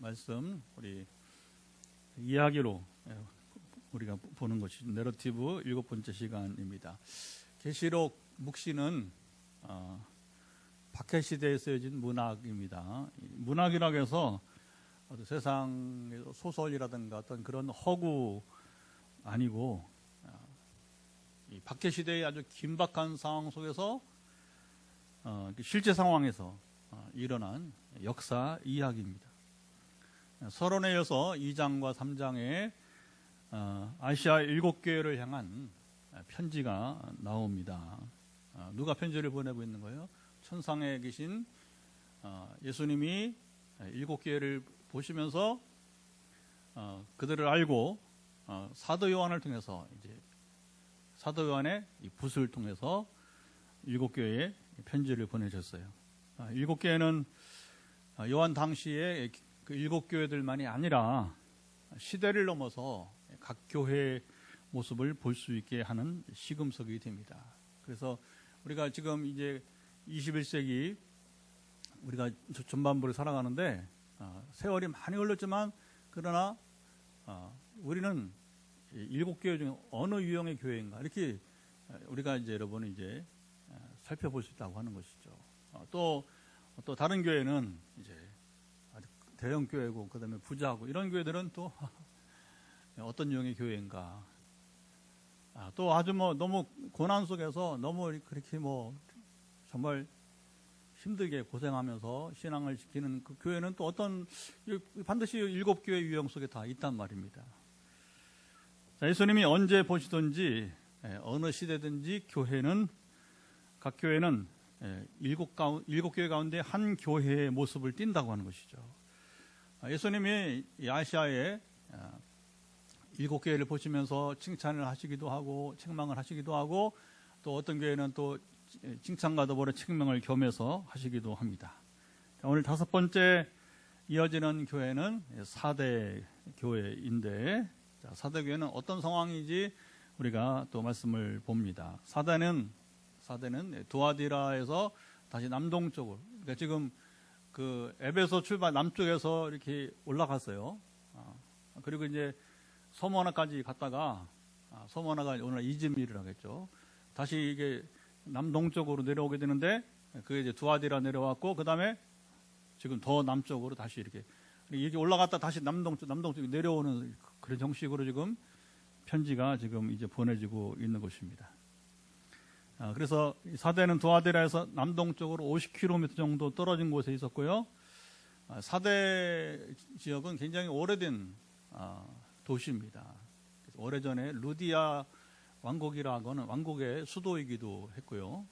말씀 우리 이야기로 우리가 보는 것이 내러티브 7번째 시간입니다. 계시록 묵시는 박해 시대에 쓰여진 문학입니다. 문학이라고 해서 세상의 소설이라든가 어떤 그런 허구 아니고 이 박해 시대의 아주 긴박한 상황 속에서 실제 상황에서 일어난 역사 이야기입니다. 서론에 이어서 2장과 3장에 아시아 7교회를 향한 편지가 나옵니다. 누가 편지를 보내고 있는 거예요? 천상에 계신 예수님이 7교회를 보시면서 그들을 알고 사도 요한을 통해서 이제 사도 요한의 이 붓을 통해서 7교회에 편지를 보내셨어요. 7교회는 요한 당시에 그 7교회들만이 아니라 시대를 넘어서 각 교회의 모습을 볼 수 있게 하는 시금석이 됩니다. 그래서 우리가 지금 이제 21세기 우리가 전반부를 살아가는데 세월이 많이 흘렀지만 그러나 우리는 7교회 중에 어느 유형의 교회인가 이렇게 우리가 이제 여러분 이제 살펴볼 수 있다고 하는 것이죠. 또 다른 교회는 이제 대형 교회고 그다음에 부자고 이런 교회들은 또 어떤 유형의 교회인가. 또 아주 너무 고난 속에서 너무 그렇게 정말 힘들게 고생하면서 신앙을 지키는 그 교회는 또 어떤 반드시 7교회 유형 속에 다 있단 말입니다. 자, 예수님이 언제 보시든지 어느 시대든지 각 교회는 7교회 가운데 한 교회의 모습을 띈다고 하는 것이죠. 예수님이 아시아의 7교회를 보시면서 칭찬을 하시기도 하고 책망을 하시기도 하고 또 어떤 교회는 또 칭찬과 더불어 책망을 겸해서 하시기도 합니다. 오늘 5번째 이어지는 교회는 4대 교회인데 4대 교회는 어떤 상황인지 우리가 또 말씀을 봅니다. 4대는 두아디라에서 다시 남동쪽으로, 그러니까 지금 그 에베소 출발 남쪽에서 이렇게 올라갔어요. 그리고 이제 서머나까지 갔다가 서머나가 오늘 이즈미르라고 했죠. 다시 이게 남동쪽으로 내려오게 되는데 그게 이제 두아디라 내려왔고 그 다음에 지금 더 남쪽으로 다시 이렇게 올라갔다 다시 남동쪽 내려오는 그런 형식으로 지금 편지가 지금 이제 보내지고 있는 것입니다. 그래서 4대는 두아디라에서 남동쪽으로 50km 정도 떨어진 곳에 있었고요. 4대 지역은 굉장히 오래된 도시입니다. 오래전에 루디아 왕국이라고 하는 왕국의 수도이기도 했고요.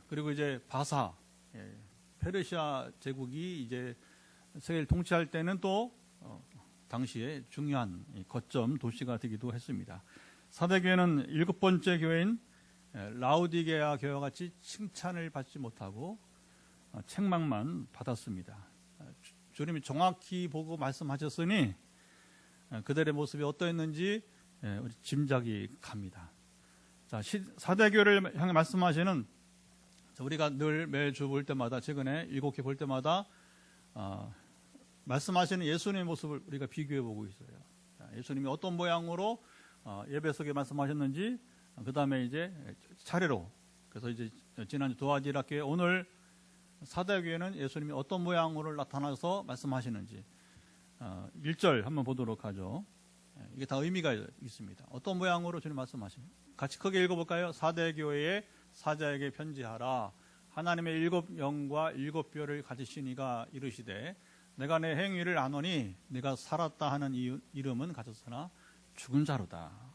그리고 이제 바사, 페르시아 제국이 이제 세계를 통치할 때는 또 당시에 중요한 거점 도시가 되기도 했습니다. 4대 교회는 7번째 교회인 라우디게아 교회와 같이 칭찬을 받지 못하고 책망만 받았습니다. 주님이 정확히 보고 말씀하셨으니 그들의 모습이 어떠했는지 우리 짐작이 갑니다. 자, 4대 교회를 향해 말씀하시는 우리가 늘 매주 볼 때마다 최근에 7개 볼 때마다 말씀하시는 예수님의 모습을 우리가 비교해 보고 있어요. 자, 예수님이 어떤 모양으로 예배 속에 말씀하셨는지 그 다음에 이제 차례로 그래서 이제 지난주 두아디라 교회 오늘 4대 교회는 예수님이 어떤 모양으로 나타나서 말씀하시는지 1절 한번 보도록 하죠. 이게 다 의미가 있습니다. 어떤 모양으로 주님 말씀하십니까? 같이 크게 읽어볼까요? 4대 교회의 사자에게 편지하라. 하나님의 7 영과 7 뼈를 가지신 이가 이르시되 내가 내 행위를 아노니 네가 살았다 하는 이름은 가졌으나 죽은 자로다.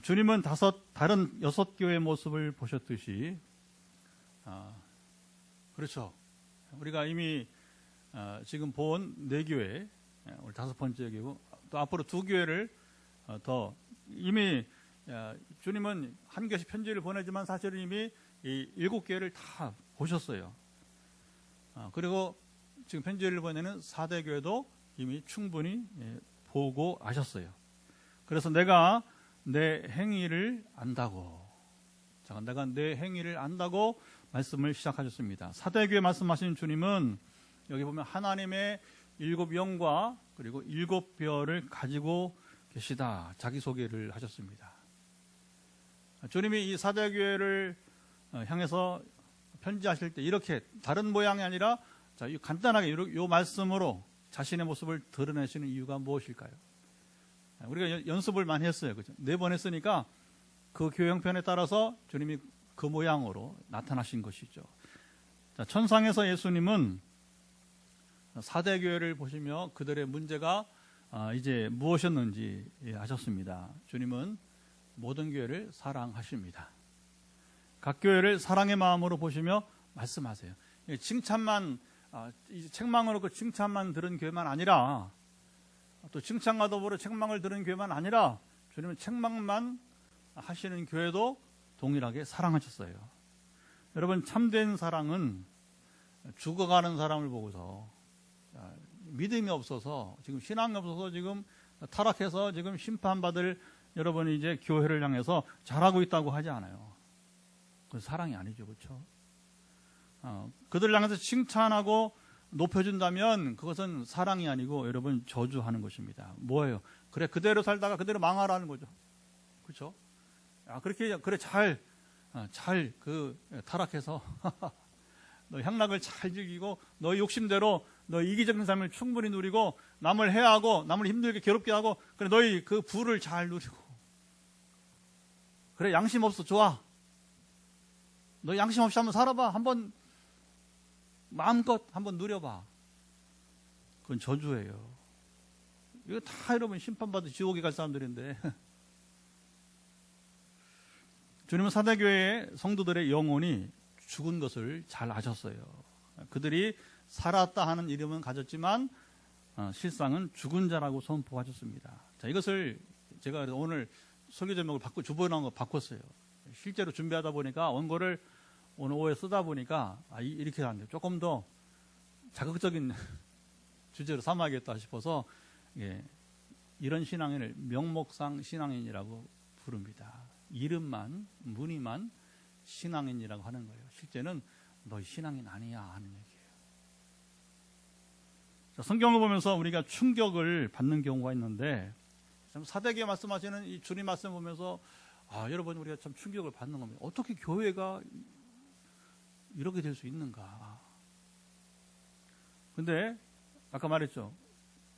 주님은 다른 6교회의 모습을 보셨듯이 그렇죠. 우리가 이미 지금 본 4교회 오늘 5번째 교회고 또 앞으로 2교회를 더 이미 주님은 한 교회씩 편지를 보내지만 사실은 이미 이 7교회를 다 보셨어요. 그리고 지금 편지를 보내는 4대 교회도 이미 충분히 보고 아셨어요. 그래서 내가 내 행위를 안다고 내가 내 행위를 안다고 말씀을 시작하셨습니다. 4대 교회 말씀하신 주님은 여기 보면 하나님의 7 영과 그리고 7 별을 가지고 계시다. 자기소개를 하셨습니다. 주님이 이 사대교회를 향해서 편지하실 때 이렇게 다른 모양이 아니라 간단하게 이 말씀으로 자신의 모습을 드러내시는 이유가 무엇일까요? 우리가 연습을 많이 했어요. 그죠? 4번 했으니까 그 교회 형편에 따라서 주님이 그 모양으로 나타나신 것이죠. 자, 천상에서 예수님은 사대교회를 보시며 그들의 문제가 이제 무엇이었는지 아셨습니다. 주님은 모든 교회를 사랑하십니다. 각 교회를 사랑의 마음으로 보시며 말씀하세요. 칭찬만 책망으로 그 칭찬만 들은 교회만 아니라 또 칭찬과 더불어 책망을 들은 교회만 아니라 주님은 책망만 하시는 교회도 동일하게 사랑하셨어요. 여러분, 참된 사랑은 죽어가는 사람을 보고서 믿음이 없어서 지금 신앙이 없어서 지금 타락해서 지금 심판받을 여러분이 이제 교회를 향해서 잘하고 있다고 하지 않아요. 그건 사랑이 아니죠. 그렇죠? 그들을 향해서 칭찬하고 높여준다면 그것은 사랑이 아니고 여러분 저주하는 것입니다. 뭐예요? 그래 그대로 살다가 그대로 망하라는 거죠. 그렇죠? 그렇게 그래 잘 타락해서 너 향락을 잘 즐기고 너 욕심대로 너 이기적인 삶을 충분히 누리고 남을 해하고 남을 힘들게 괴롭게 하고 그래 너희 그 부를 잘 누리고 그래 양심 없어 좋아. 너 양심 없이 한번 살아봐. 한번 마음껏 한번 누려봐. 그건 저주예요. 이거 다 여러분 심판받아 지옥에 갈 사람들인데 주님은 사대교회의 성도들의 영혼이 죽은 것을 잘 아셨어요. 그들이 살았다 하는 이름은 가졌지만 실상은 죽은 자라고 선포하셨습니다. 자, 이것을 제가 오늘 설교 제목을 주보에 거 바꿨어요. 실제로 준비하다 보니까 원고를 오늘 오후에 쓰다 보니까 이렇게 안 돼요. 조금 더 자극적인 주제로 삼아야겠다 싶어서 이런 신앙인을 명목상 신앙인이라고 부릅니다. 이름만 무늬만 신앙인이라고 하는 거예요. 실제는 너희 신앙인 아니야 하는 얘기예요. 자, 성경을 보면서 우리가 충격을 받는 경우가 있는데 참 사대교회 말씀하시는 이 주님 말씀 보면서 여러분 우리가 참 충격을 받는 겁니다. 어떻게 교회가 이렇게 될 수 있는가? 근데 아까 말했죠.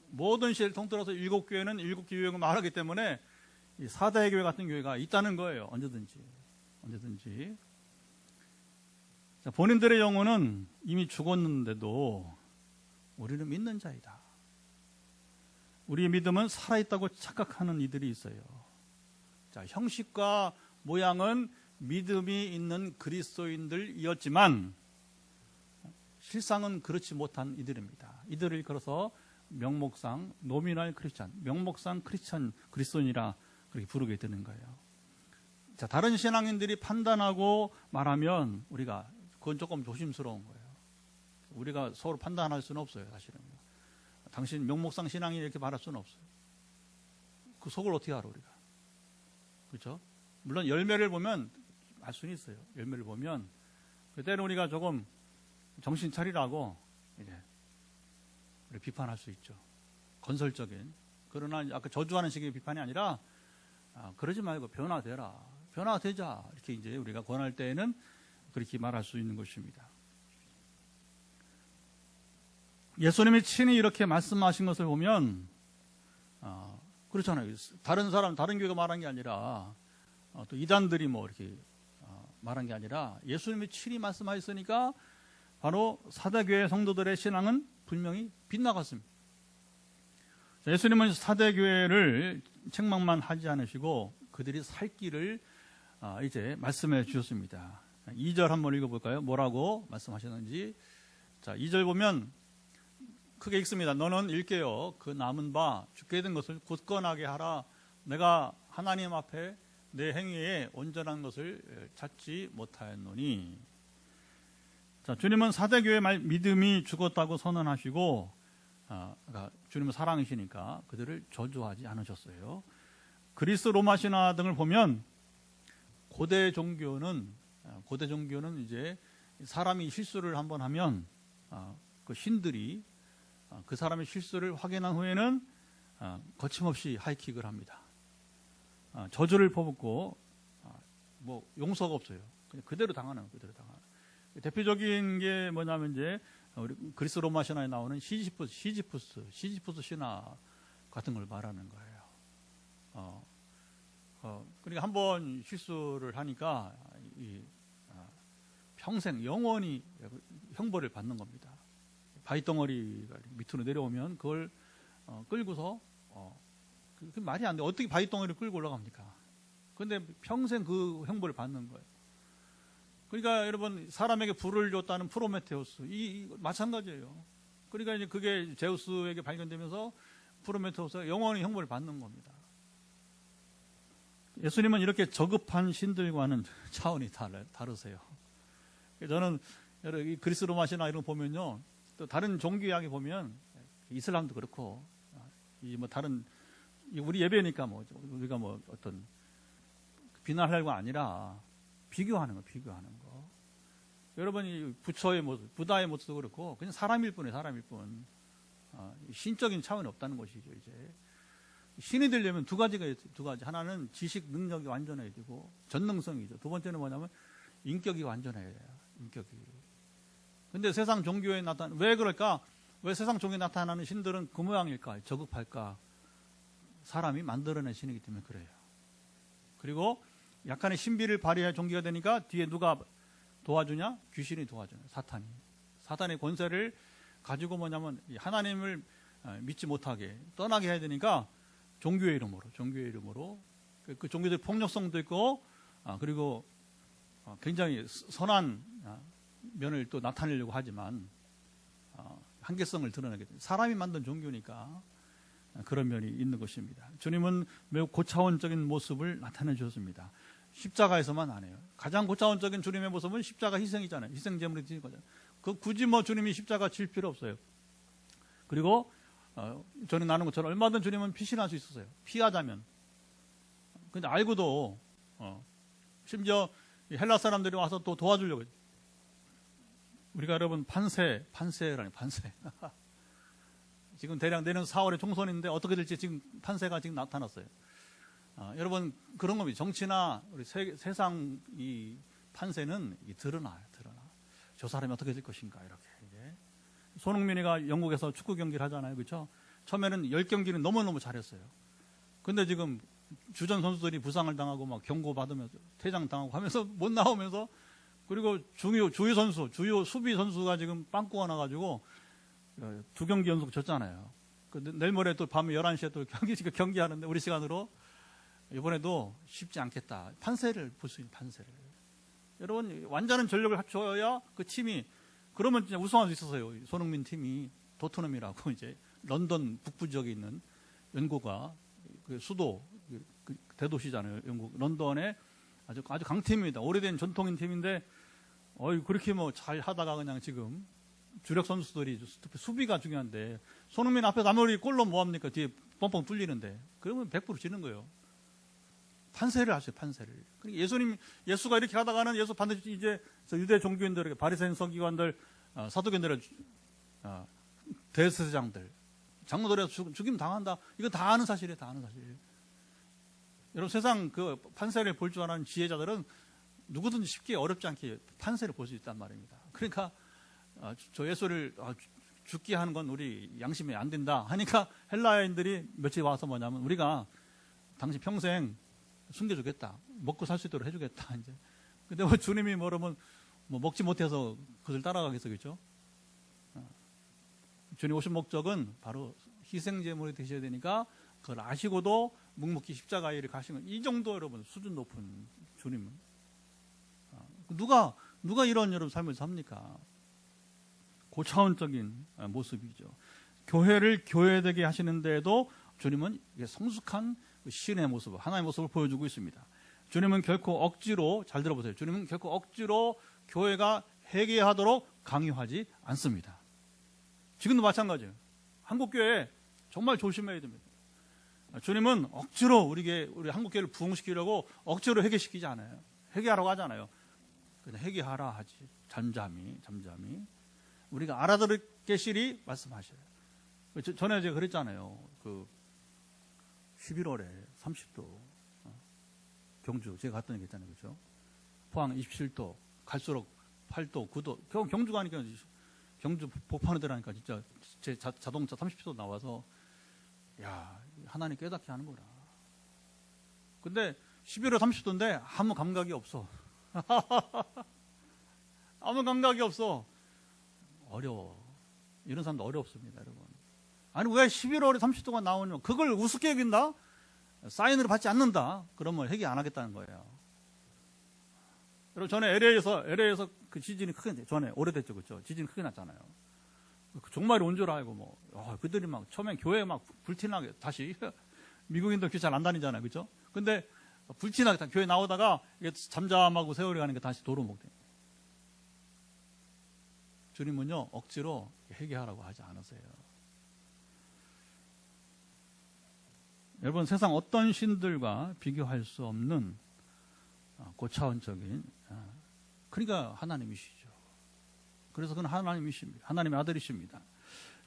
모든 시대를 통틀어서 7교회는 7교회가 말하기 때문에 이 사대교회 같은 교회가 있다는 거예요. 언제든지. 자, 본인들의 영혼은 이미 죽었는데도 우리는 믿는 자이다. 우리의 믿음은 살아있다고 착각하는 이들이 있어요. 자, 형식과 모양은 믿음이 있는 그리스도인들이었지만 실상은 그렇지 못한 이들입니다. 이들을 일컬어서 명목상 노미널 크리스찬, 명목상 크리스찬 그리스도인이라 그렇게 부르게 되는 거예요. 자, 다른 신앙인들이 판단하고 말하면 우리가 그건 조금 조심스러운 거예요. 우리가 서로 판단할 수는 없어요, 사실은. 당신 명목상 신앙인 이렇게 말할 수는 없어요. 그 속을 어떻게 알아 우리가? 그렇죠? 물론 열매를 보면 알 수는 있어요. 열매를 보면 그때는 우리가 조금 정신 차리라고 이제 비판할 수 있죠. 건설적인. 그러나 아까 저주하는 식의 비판이 아니라 그러지 말고 변화되자 이렇게 이제 우리가 권할 때에는 그렇게 말할 수 있는 것입니다. 예수님이 친히 이렇게 말씀하신 것을 보면 그렇잖아요. 다른 교회가 말한 게 아니라 또 이단들이 뭐 이렇게 말한 게 아니라 예수님이 친히 말씀하셨으니까 바로 사대교회 성도들의 신앙은 분명히 빗나갔습니다. 예수님은 사대교회를 책망만 하지 않으시고 그들이 살 길을 이제 말씀해 주셨습니다. 2절 한번 읽어볼까요? 뭐라고 말씀하셨는지. 자, 2절 보면 크게 읽습니다. 너는 읽게요. 그 남은 바 죽게 된 것을 굳건하게 하라. 내가 하나님 앞에 내 행위에 온전한 것을 찾지 못하였노니. 자, 주님은 사대교회 믿음이 죽었다고 선언하시고 주님은 사랑이시니까 그들을 저주하지 않으셨어요. 그리스 로마 신화 등을 보면 고대 종교는 이제 사람이 실수를 한번 하면 그 신들이 그 사람의 실수를 확인한 후에는 거침없이 하이킥을 합니다. 저주를 퍼붓고 뭐 용서가 없어요. 그냥 그대로 당하는 그대로 당하는. 대표적인 게 뭐냐면 이제 우리 그리스 로마 신화에 나오는 시지푸스 신화 같은 걸 말하는 거예요. 그러니까 한번 실수를 하니까 평생 영원히 형벌을 받는 겁니다. 바위덩어리가 밑으로 내려오면 그걸 끌고서 그 말이 안 돼. 어떻게 바위덩어리를 끌고 올라갑니까? 그런데 평생 그 형벌을 받는 거예요. 그러니까 여러분 사람에게 불을 줬다는 프로메테우스 이 마찬가지예요. 그러니까 이제 그게 제우스에게 발견되면서 프로메테우스가 영원히 형벌을 받는 겁니다. 예수님은 이렇게 저급한 신들과는 차원이 다르세요. 저는 이 그리스 로마 신화 이런 거 보면요, 또 다른 종교 이야기 보면 이슬람도 그렇고 이 뭐 다른 우리 예배니까 뭐 우리가 뭐 어떤 비난할 거 아니라 비교하는 거. 여러분이 부처의 모습, 부다의 모습도 그렇고 그냥 사람일 뿐이에요, 사람일 뿐. 신적인 차원이 없다는 것이죠. 이제 신이 되려면 두 가지. 하나는 지식 능력이 완전해야 되고 전능성이죠. 두 번째는 뭐냐면 인격이 완전해야 돼요. 인격이. 근데 세상 종교에 왜 그럴까? 왜 세상 종교에 나타나는 신들은 그 모양일까? 저급할까? 사람이 만들어낸 신이기 때문에 그래요. 그리고 약간의 신비를 발휘해 종교가 되니까 뒤에 누가 도와주냐? 귀신이 도와줘요. 사탄의 권세를 가지고 뭐냐면 하나님을 믿지 못하게 떠나게 해야 되니까 종교의 이름으로 그 종교들 폭력성도 있고 그리고 굉장히 선한 면을 또 나타내려고 하지만 한계성을 드러내게 됩니다. 사람이 만든 종교니까 그런 면이 있는 것입니다. 주님은 매우 고차원적인 모습을 나타내 주셨습니다. 십자가에서만 안 해요. 가장 고차원적인 주님의 모습은 십자가 희생이잖아요. 희생제물이 드린 거잖아요. 굳이 뭐 주님이 십자가 질 필요 없어요. 그리고 전에 나눈 것처럼 얼마든 주님은 피신할 수 있었어요. 피하자면. 근데 알고도 심지어 헬라 사람들이 와서 또 도와주려고 했죠. 우리가 여러분 판세라니 판세. 지금 대략 내년 4월에 총선인데 어떻게 될지 지금 판세가 지금 나타났어요. 여러분 그런 겁니다. 정치나 우리 세상 이 판세는 드러나요. 저 사람이 어떻게 될 것인가 이렇게. 이제. 손흥민이가 영국에서 축구 경기를 하잖아요, 그렇죠? 처음에는 10경기는 너무너무 잘했어요. 근데 지금 주전 선수들이 부상을 당하고 막 경고 받으면서 퇴장 당하고 하면서 못 나오면서 그리고 주요 수비 선수가 지금 빵꾸가 나가지고 2경기 연속 졌잖아요. 내일 모레 또 밤 11시에 또 경기하는데 우리 시간으로 이번에도 쉽지 않겠다. 판세를 볼 수 있는 판세를. 여러분 완전한 전력을 합쳐야 그 팀이 그러면 진짜 우승할 수 있었어요. 손흥민 팀이 도트넘이라고 이제 런던 북부 지역에 있는 연고가 그 수도 그 대도시잖아요. 영국 런던에 아주 강팀입니다. 오래된 전통인 팀인데 그렇게 뭐 잘 하다가 그냥 지금 주력 선수들이 수비가 중요한데 손흥민 앞에 아무리 골로 뭐합니까? 뒤에 뻥뻥 뚫리는데 그러면 100% 지는 거예요. 판세를 하세요. 판세를. 그러니까 예수가 이렇게 하다가는 예수 반드시 이제 유대 종교인들에게 바리새인 서기관들 사두개인들의 대제사장들 장로들에서 죽임 당한다. 이거 다 아는 사실이에요. 다 아는 사실. 여러분 세상 그 판세를 볼 줄 아는 지혜자들은 누구든지 쉽게 어렵지 않게 판세를 볼 수 있단 말입니다. 그러니까 저 예수를 죽게 하는 건 우리 양심에 안 된다 하니까 헬라인들이 며칠 와서 뭐냐면 우리가 당신 평생 숨겨주겠다. 먹고 살 수 있도록 해주겠다. 이제. 근데 뭐 주님이 뭐라면 뭐 먹지 못해서 그들 따라가겠어겠죠? 주님 오신 목적은 바로 희생제물이 되셔야 되니까 그걸 아시고도 묵묵히 십자가의 일을 가신 건 이 정도 여러분 수준 높은 주님은 누가 이런 여러분 삶을 삽니까? 고차원적인 모습이죠. 교회를 교회되게 하시는데도 주님은 성숙한 신의 모습, 하나님의 모습을 보여주고 있습니다. 주님은 결코 억지로, 잘 들어보세요. 주님은 결코 억지로 교회가 회개하도록 강요하지 않습니다. 지금도 마찬가지예요. 한국교회 정말 조심해야 됩니다. 주님은 억지로 우리 한국교회를 부흥시키려고 억지로 회개시키지 않아요. 회개하라고 하잖아요. 그냥 회개하라 하지. 잠잠히. 우리가 알아들을 계시리 말씀하셔요. 전에 제가 그랬잖아요. 11월에 30도, 경주, 제가 갔던 얘기 했잖아요. 그죠? 포항 27도, 갈수록 8도, 9도, 경주 가니까, 경주 복판에 들어가니까 진짜 제 자동차 30도 나와서, 야, 하나님 깨닫게 하는구나. 근데 11월 30도인데 아무 감각이 없어. 아무 감각이 없어. 어려워. 이런 사람도 어렵습니다, 여러분. 아니, 왜 11월에 30도가 나오냐? 그걸 우습게 여긴다? 사인으로 받지 않는다? 그러면 회개 안 하겠다는 거예요. 여러분, 전에 LA에서 그 지진이 크게, 전에 오래됐죠, 그죠? 지진이 크게 났잖아요. 종말이 온 줄 알고, 그들이 막, 처음엔 교회 막 불티나게 다시, 미국인들 교회 잘 안 다니잖아요, 그죠? 근데 불티나게 교회 나오다가 이게 잠잠하고 세월이 가니까 다시 도로 목대. 주님은요, 억지로 회개하라고 하지 않으세요. 여러분, 세상 어떤 신들과 비교할 수 없는 고차원적인, 그러니까 하나님이시죠. 그래서 그는 하나님이십니다. 하나님의 아들이십니다.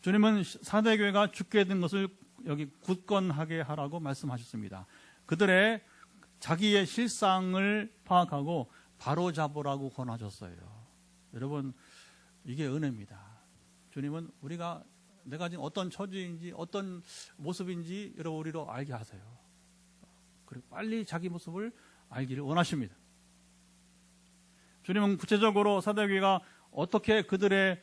주님은 사대교회가 죽게 된 것을 여기 굳건하게 하라고 말씀하셨습니다. 그들의 자기의 실상을 파악하고 바로잡으라고 권하셨어요. 여러분, 이게 은혜입니다. 주님은 내가 지금 어떤 처지인지 어떤 모습인지 여러분 우리로 알게 하세요. 그리고 빨리 자기 모습을 알기를 원하십니다. 주님은 구체적으로 사대교회가 어떻게 그들이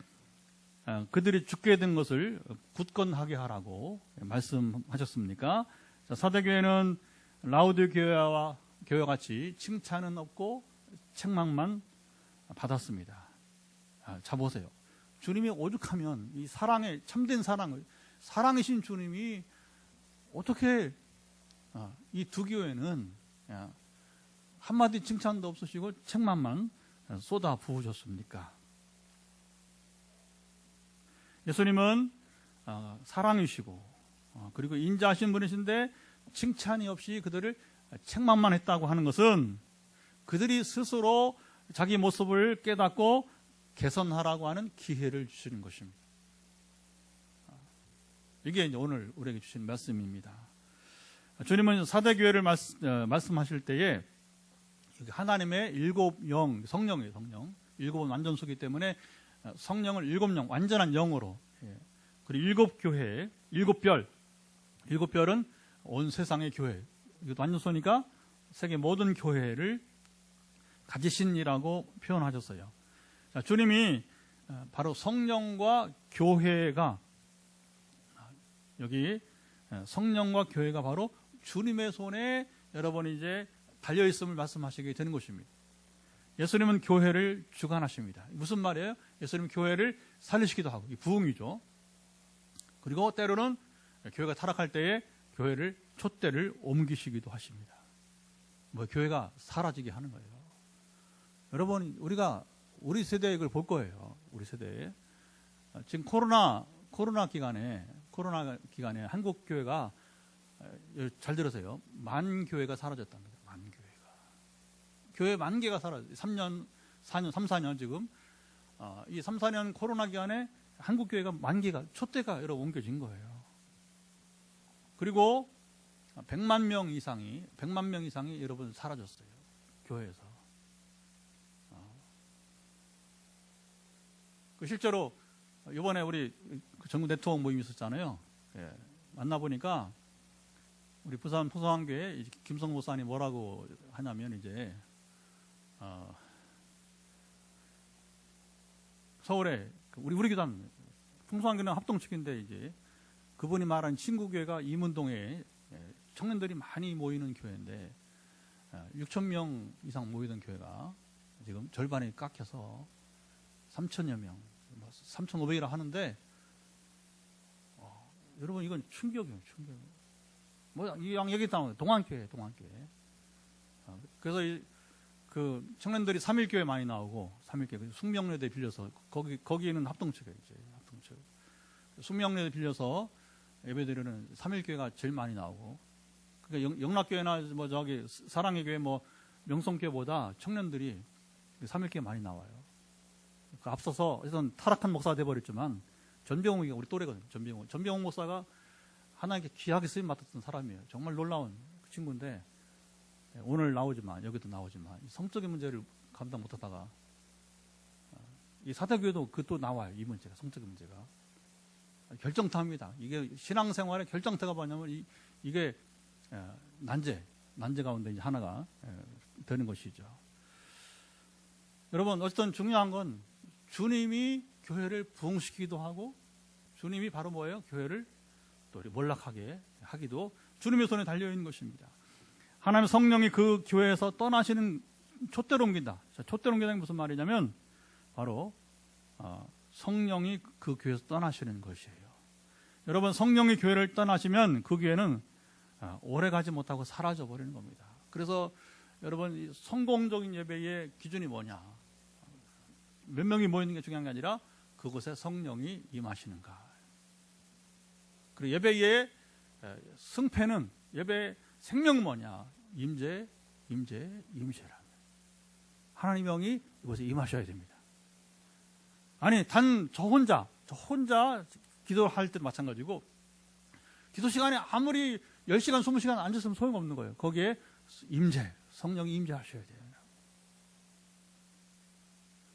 죽게 된 것을 굳건하게 하라고 말씀하셨습니까? 자, 사대교회는 라우드 교회와 같이 칭찬은 없고 책망만 받았습니다. 자, 보세요. 주님이 오죽하면 이 참된 사랑이신 주님이 어떻게 이 두 교회는 한마디 칭찬도 없으시고 책망만 쏟아 부으셨습니까? 예수님은 사랑이시고 그리고 인자하신 분이신데 칭찬이 없이 그들을 책망만 했다고 하는 것은 그들이 스스로 자기 모습을 깨닫고 개선하라고 하는 기회를 주시는 것입니다. 이게 이제 오늘 우리에게 주신 말씀입니다. 주님은 사대교회를 말씀하실 때에 하나님의 일곱 영, 성령이에요, 성령. 일곱은 완전수이기 때문에 성령을 일곱 영, 완전한 영으로, 그리고 일곱 교회, 일곱 별은 온 세상의 교회. 이것도 완전수니까 세계 모든 교회를 가지신이라고 표현하셨어요. 자, 주님이 바로 성령과 교회가 여기 성령과 교회가 바로 주님의 손에 여러분이 이제 달려있음을 말씀하시게 되는 것입니다. 예수님은 교회를 주관하십니다. 무슨 말이에요? 예수님은 교회를 살리시기도 하고, 이 부흥이죠. 그리고 때로는 교회가 타락할 때에 교회를 촛대를 옮기시기도 하십니다. 교회가 사라지게 하는 거예요. 여러분, 우리 세대에 이걸 볼 거예요. 우리 세대에. 지금 코로나 기간에 한국 교회가, 잘 들으세요. 만 교회가 사라졌답니다. 만 교회가. 교회 만 개가 사라졌어요. 3, 4년 지금. 이 3, 4년 코로나 기간에 한국 교회가 만 개가, 촛대가 여러 옮겨진 거예요. 그리고 100만 명 이상이 여러분 사라졌어요. 교회에서. 실제로 이번에 우리 전국 네트워크 모임이 있었잖아요. 만나보니까 우리 부산 포성교회 김성 목사님 뭐라고 하냐면 이제 서울에 우리 기단 풍성교회는 합동측인데 이제 그분이 말한 친구교회가 이문동에 청년들이 많이 모이는 교회인데 6,000명 이상 모이던 교회가 지금 절반이 깎여서 3,000여 명, 3,500이라 하는데 여러분 이건 충격이에요, 충격. 이 얘기 나오는 동안교회. 그래서 그 청년들이 3일교회 많이 나오고 3일교회 숙명여대 빌려서 거기는 합동측이에요, 이제 합동측. 숙명여대 빌려서 예배드리는 3일교회가 제일 많이 나오고. 그러니까 영락교회나 사랑의 교회 명성교회보다 청년들이 3일교회 많이 나와요. 앞서서 일단 타락한 목사가 돼버렸지만 전병욱이가 우리 또래거든요. 전병욱 목사가 하나님께 귀하게 쓰임 맡았던 사람이에요. 정말 놀라운 친구인데 오늘 나오지만 여기도 나오지만 성적인 문제를 감당 못하다가 이 사대교회도 그 또 나와요. 이 문제가 성적인 문제가 결정타입니다. 이게 신앙생활의 결정타가 뭐냐면 이게 난제 가운데 이제 하나가 되는 것이죠. 여러분 어쨌든 중요한 건 주님이 교회를 부흥시키기도 하고 주님이 바로 뭐예요? 교회를 또 몰락하게 하기도 주님의 손에 달려있는 것입니다. 하나님 성령이 그 교회에서 떠나시는 촛대로 옮긴다. 자, 촛대로 옮긴다는 게 무슨 말이냐면 바로 성령이 그 교회에서 떠나시는 것이에요. 여러분 성령이 교회를 떠나시면 그 교회는 오래 가지 못하고 사라져 버리는 겁니다. 그래서 여러분 성공적인 예배의 기준이 뭐냐? 몇 명이 모이는 게 중요한 게 아니라 그곳에 성령이 임하시는가. 그리고 예배의 승패는 예배의 생명은 뭐냐? 임재라. 하나님의 영이 이곳에 임하셔야 됩니다. 아니 저 혼자 기도할 때도 마찬가지고 기도 시간에 아무리 10시간 20시간 앉았으면 소용없는 거예요. 거기에 성령이 임재하셔야 돼요.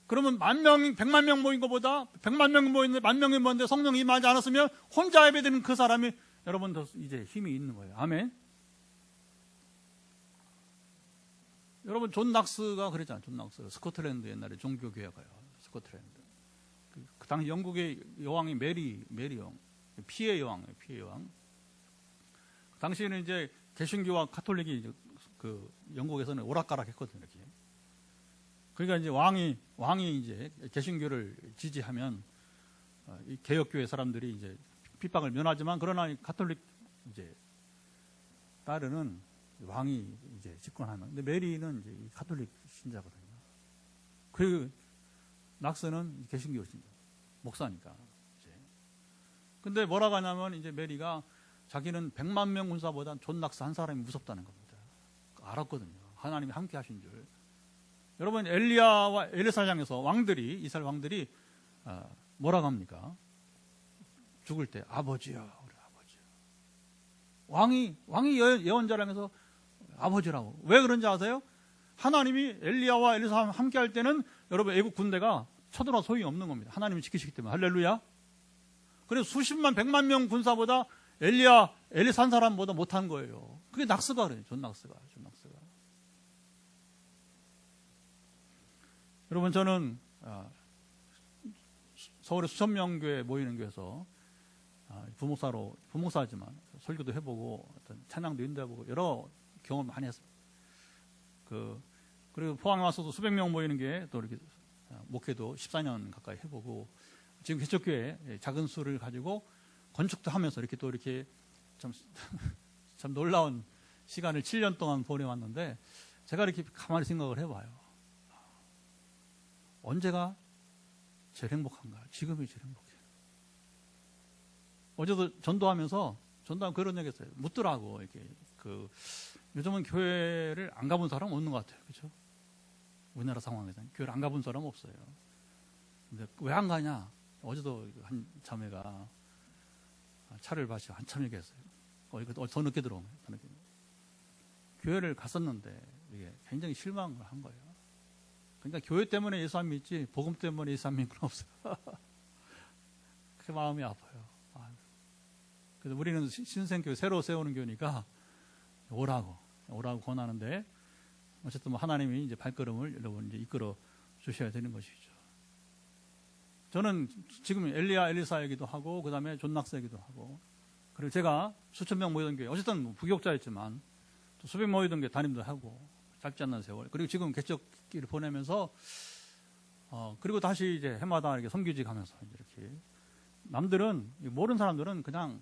그러면 100만 명 모인 것보다 100만 명 모이는데 10,000명이 모였는데 성령이 임하지 않았으면 혼자 예배드리는 그 사람이 여러분 더 이제 힘이 있는 거예요. 아멘. 여러분 존 낙스가 그랬잖아요. 존 낙스 스코틀랜드 옛날에 종교교회가요. 스코틀랜드. 그 당시 영국의 여왕이 메리 왕, 피해 여왕이에요. 피해 여왕. 그 당시에는 이제 개신교와 카톨릭이 이제 그 영국에서는 오락가락했거든요. 이렇게. 그러니까 이제 왕이 이제 개신교를 지지하면 이 개혁교회 사람들이 이제 핍박을 면하지만 그러나 가톨릭 이제 따르는 왕이 이제 집권하면 근데 메리는 이제 가톨릭 신자거든요. 그리고 낙스는 개신교 신자 목사니까 이제. 근데 뭐라고 하냐면 이제 메리가 자기는 100만 명 군사보다 존 낙스 한 사람이 무섭다는 겁니다. 알았거든요. 하나님이 함께 하신 줄. 여러분 엘리야와 엘리사장에서 이스라엘 왕들이 뭐라고 합니까? 죽을 때 아버지요, 우리 아버지요. 왕이 예언자라면서 아버지라고. 왜 그런지 아세요? 하나님이 엘리야와 엘리사와 함께 할 때는 여러분 애국 군대가 쳐들어 소용이 없는 겁니다. 하나님이 지키시기 때문에. 할렐루야. 그래서 수십만 100만 명 군사보다 엘리사 한 사람보다 못한 거예요. 그게 낙스가 그래요. 존 낙스가. 여러분 저는 서울의 수천 명 교회 모이는 교회에서 부목사지만 설교도 해보고 어떤 찬양도 인도해보고 여러 경험을 많이 했습니다. 그리고 포항에 와서도 수백 명 모이는 교회 또 이렇게 목회도 14년 가까이 해보고 지금 개척교회 작은 수를 가지고 건축도 하면서 이렇게 또 이렇게 참 놀라운 시간을 7년 동안 보내왔는데 제가 이렇게 가만히 생각을 해봐요. 언제가 제일 행복한가? 지금이 제일 행복해요. 어제도 전도하면서 그런 얘기 했어요. 묻더라고. 이렇게 요즘은 교회를 안 가본 사람 없는 것 같아요. 그렇죠? 우리나라 상황에서는 교회를 안 가본 사람 없어요. 근데 왜 안 가냐? 어제도 한 자매가 차를 마시고 한참 얘기했어요. 더 늦게 들어온 거예요. 교회를 갔었는데 이게 굉장히 실망을 한 거예요. 그러니까 교회 때문에 예수 안 믿지 복음 때문에 예수 안 믿는 건 없어요. 그 마음이 아파요. 그래서 우리는 신생교회 새로 세우는 교회니까 오라고 권하는데 어쨌든 뭐 하나님이 이제 발걸음을 여러분 이제 이끌어 주셔야 되는 것이죠. 저는 지금 엘리사이기도 하고 그 다음에 존 낙스이기도 하고 그리고 제가 수천 명 모이던 교회 어쨌든 부교육자였지만 또 수백 모이던 교회 담임도 하고 짧지 않는 세월 그리고 지금 개척기를 보내면서 그리고 다시 이제 해마다 이렇게 섬기지 가면서 이렇게 남들은 모르는 사람들은 그냥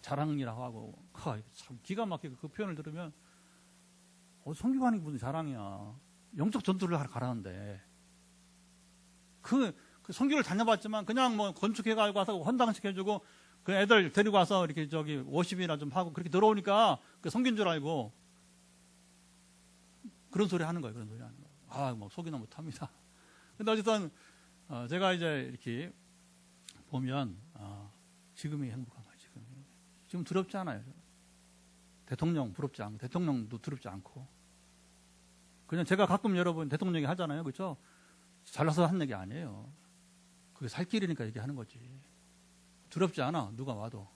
자랑이라고 하고 참 기가 막히게 그 표현을 들으면 섬기고 무슨 자랑이야. 영적 전투를 하러 가라는데 그 선교를 다녀봤지만 그냥 뭐 건축해가지고 와서 헌당식 해주고 그 애들 데리고 와서 이렇게 워십이나 좀 하고 그렇게 들어오니까 그 섬긴 줄 알고 그런 소리 하는 거예요. 뭐 속이나 못합니다. 근데 어쨌든 제가 이제 이렇게 보면 지금이 행복한 거예요. 지금 두렵지 않아요. 대통령 부럽지 않고 대통령도 두렵지 않고 그냥 제가 가끔 여러분 대통령이 하잖아요. 그렇죠? 잘나서 한 얘기 아니에요. 그게 살 길이니까 얘기하는 거지. 두렵지 않아. 누가 와도.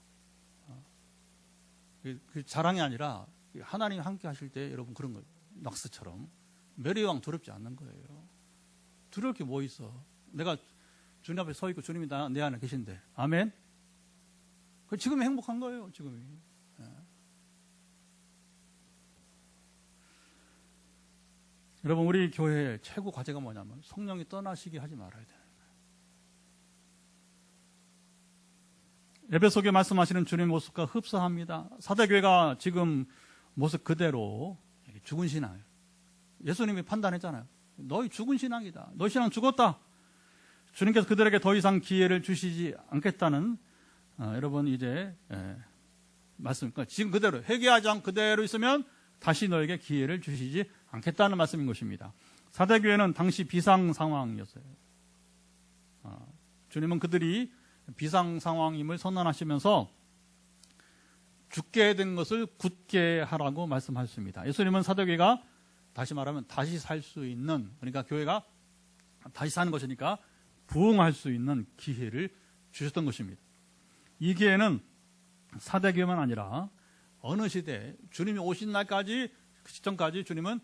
그 자랑이 아니라 하나님 함께 하실 때 여러분 그런 거 낙스처럼 메리왕 두렵지 않는 거예요. 두려울 게 뭐 있어. 내가 주님 앞에 서 있고 주님이 내 안에 계신데. 아멘. 지금이 행복한 거예요. 지금이. 여러분 우리 교회의 최고 과제가 뭐냐면 성령이 떠나시게 하지 말아야 돼요. 에베소교회 말씀하시는 주님의 모습과 흡사합니다. 사대교회가 지금 모습 그대로 죽은 신앙이에요. 예수님이 판단했잖아요. 너희 죽은 신앙이다. 너희 신앙 죽었다. 주님께서 그들에게 더 이상 기회를 주시지 않겠다는 여러분 이제 말씀. 그러니까 지금 그대로 회개하지 않고 그대로 있으면 다시 너에게 기회를 주시지 않겠다는 말씀인 것입니다. 사대교회는 당시 비상 상황이었어요. 주님은 그들이 비상 상황임을 선언하시면서 죽게 된 것을 굳게 하라고 말씀하셨습니다. 예수님은 사대교회가 다시 말하면 다시 살 수 있는, 그러니까 교회가 다시 사는 것이니까 부흥할 수 있는 기회를 주셨던 것입니다. 이 기회는 사대교회만 아니라 어느 시대 주님이 오신 날까지 그 시점까지 주님은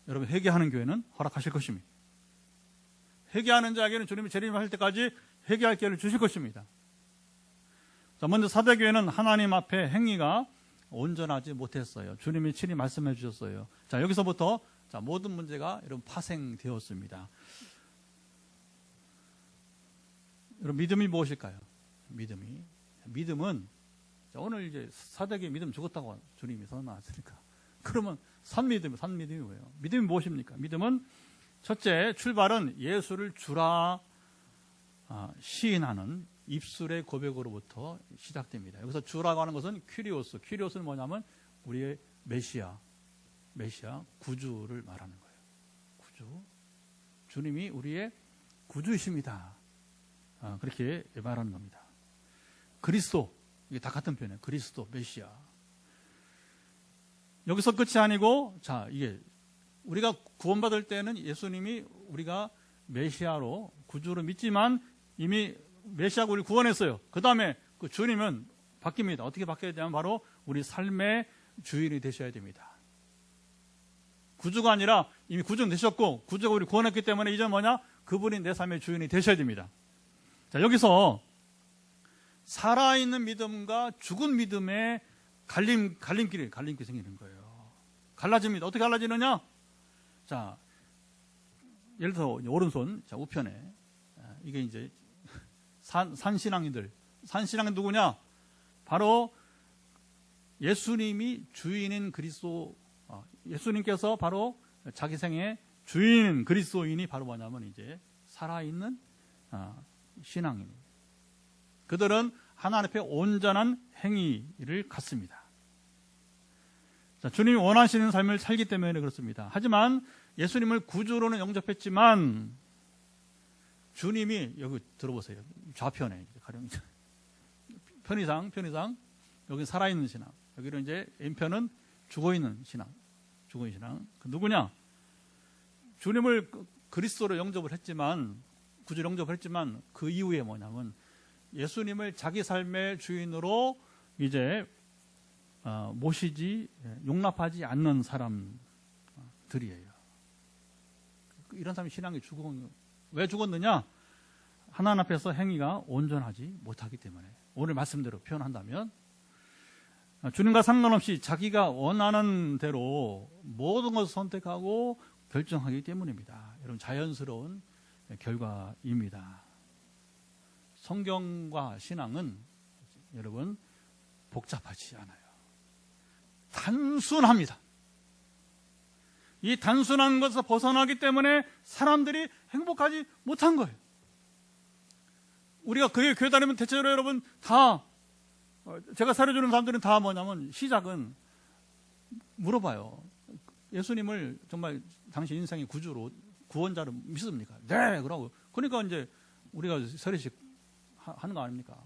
여러분 회개하는 교회는 허락하실 것입니다. 회개하는 자에게는 주님이 재림할 때까지 회개할 기회를 주실 것입니다. 자, 먼저 사대교회는 하나님 앞에 행위가 온전하지 못했어요. 주님이 친히 말씀해 주셨어요. 자, 여기서부터 모든 문제가 여러분 파생되었습니다. 여러분 믿음이 무엇일까요? 믿음은 오늘 이제 사대교회 믿음 죽었다고 주님이 선언하시니까 그러면 산믿음이 뭐예요? 믿음이 무엇입니까? 믿음은 첫째 출발은 예수를 주라 시인하는 입술의 고백으로부터 시작됩니다. 여기서 주라고 하는 것은 퀴리오스는 뭐냐면 우리의 메시아 구주를 말하는 거예요. 구주, 주님이 우리의 구주이십니다. 그렇게 말하는 겁니다. 그리스도, 이게 다 같은 표현이에요. 그리스도, 메시아. 여기서 끝이 아니고, 자, 이게 우리가 구원받을 때는 예수님이 우리가 메시아로 구주로 믿지만 이미 메시아가 우리를 구원했어요. 그 다음에 그 주님은 바뀝니다. 어떻게 바뀌어야 되냐면 바로 우리 삶의 주인이 되셔야 됩니다. 구주가 아니라 이미 구주는 되셨고 구주가 우리를 구원했기 때문에 이제 뭐냐? 그분이 내 삶의 주인이 되셔야 됩니다. 자, 여기서 살아있는 믿음과 죽은 믿음의 갈림길이 생기는 거예요. 갈라집니다. 어떻게 갈라지느냐? 자, 예를 들어 오른손, 자, 우편에 이게 이제 산신앙인들 누구냐? 바로 예수님이 주인인 그리스도, 예수님께서 바로 자기 생의 주인인 그리스도인이 바로 뭐냐면 이제 살아있는 신앙입니다. 그들은 하나님 앞에 온전한 행위를 갖습니다. 자, 주님이 원하시는 삶을 살기 때문에 그렇습니다. 하지만 예수님을 구주로는 영접했지만 주님이 여기 들어보세요. 좌편에 가령 편의상 여기 살아있는 신앙, 여기는 이제 왼편은 죽어있는 신앙. 그 누구냐? 주님을 그리스도로 영접을 했지만 구주로 영접을 했지만 그 이후에 뭐냐면 예수님을 자기 삶의 주인으로 이제 모시지 용납하지 않는 사람들이에요. 이런 사람이 신앙이 왜 죽었느냐? 하나님 앞에서 행위가 온전하지 못하기 때문에. 오늘 말씀대로 표현한다면 주님과 상관없이 자기가 원하는 대로 모든 것을 선택하고 결정하기 때문입니다. 여러분 자연스러운 결과입니다. 성경과 신앙은 여러분 복잡하지 않아요. 단순합니다. 이 단순한 것에서 벗어나기 때문에 사람들이 행복하지 못한 거예요. 우리가 교회 다니면 대체로 여러분 다 제가 사려주는 사람들은 다 뭐냐면 시작은 물어봐요. 예수님을 정말 당신 인생의 구주로 구원자로 믿습니까? 네, 그러고. 그러니까 이제 우리가 서리식 하는 거 아닙니까?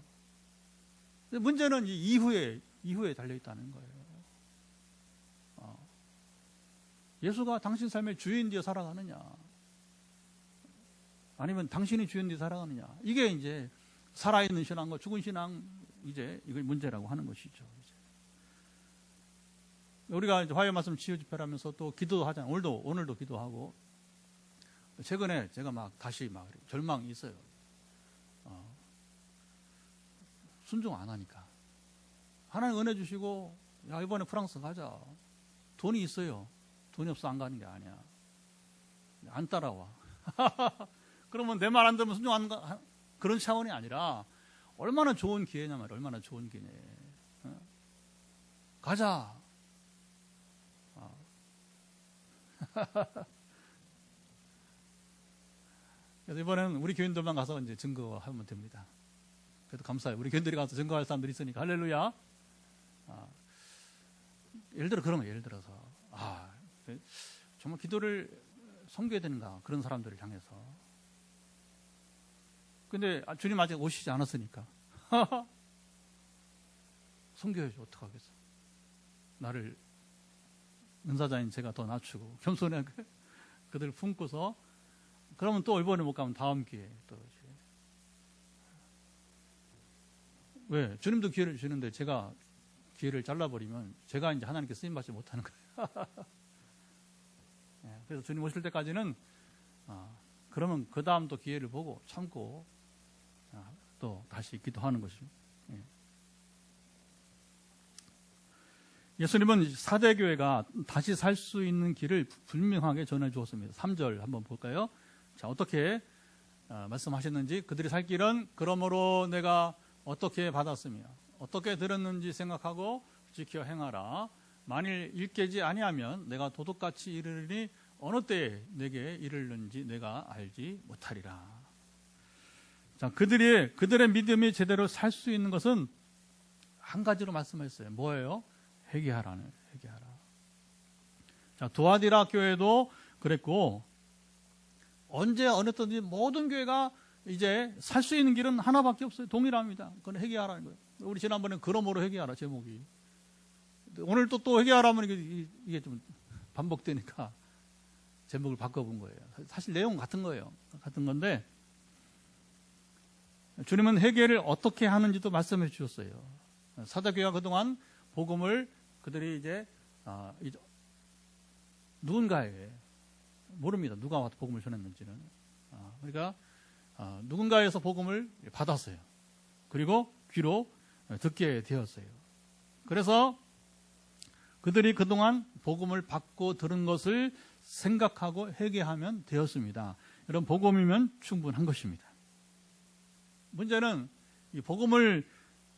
근데 문제는 이 이후에 달려 있다는 거예요. 예수가 당신 삶의 주인 되어 살아가느냐, 아니면 당신이 주인 되어 살아가느냐, 이게 이제 살아있는 신앙과 죽은 신앙, 이제 이걸 문제라고 하는 것이죠. 이제. 우리가 이제 화요 말씀 치유 집회하면서 또 기도도 하잖아요. 오늘도 기도하고. 최근에 제가 다시 절망이 있어요. 순종 안 하니까. 하나님 은혜 주시고, 야, 이번에 프랑스 가자. 돈이 있어요. 돈이 없어 안 가는 게 아니야. 안 따라와. 그러면 내 말 안 들으면 순종하는 그런 차원이 아니라 얼마나 좋은 기회냐 말이야. 얼마나 좋은 기회. 가자. 그래서 이번에는 우리 교인들만 가서 이제 증거하면 됩니다. 그래도 감사해요. 우리 교인들이 가서 증거할 사람들이 있으니까 할렐루야. 예를 들어 그런 거예요. 예를 들어서 정말 기도를 섬겨야 되는가, 그런 사람들을 향해서. 근데 주님 아직 오시지 않았으니까 섬겨야지. 어떡하겠어. 나를 은사자인 제가 더 낮추고 겸손하게 그들을 품고서, 그러면 또 이번에 못 가면 다음 기회에 또 이제. 왜? 주님도 기회를 주시는데 제가 기회를 잘라버리면 제가 이제 하나님께 쓰임받지 못하는 거예요. 그래서 주님 오실 때까지는 그러면 그 다음 또 기회를 보고 참고 또 다시 기도하는 것이죠. 예수님은 사대교회가 다시 살 수 있는 길을 분명하게 전해 주었습니다. 3절 한번 볼까요? 자, 어떻게 말씀하셨는지, 그들이 살 길은 그러므로 내가 어떻게 받았으며 어떻게 들었는지 생각하고 지켜 행하라. 만일 일깨지 아니하면 내가 도둑같이 이르리니 어느 때에 내게 이르는지 내가 알지 못하리라. 자, 그들의 믿음이 제대로 살 수 있는 것은 한 가지로 말씀하셨어요. 뭐예요? 회개하라. 자, 두아디라 교회도 그랬고, 언제 어느 때든지 모든 교회가 이제 살 수 있는 길은 하나밖에 없어요. 동일합니다. 그건 회개하라는 거예요. 우리 지난번에 그러므로 회개하라 제목이. 오늘 또 회개하라면 이게 좀 반복되니까 제목을 바꿔본 거예요. 사실 내용은 같은 거예요. 같은 건데, 주님은 회개를 어떻게 하는지도 말씀해 주셨어요. 사대교회가 그동안 복음을 그들이 이제 누군가에게 모릅니다. 누가 와서 복음을 전했는지는. 그러니까 누군가에서 복음을 받았어요. 그리고 귀로 듣게 되었어요. 그래서 그들이 그동안 복음을 받고 들은 것을 생각하고 회개하면 되었습니다. 이런 복음이면 충분한 것입니다. 문제는 이 복음을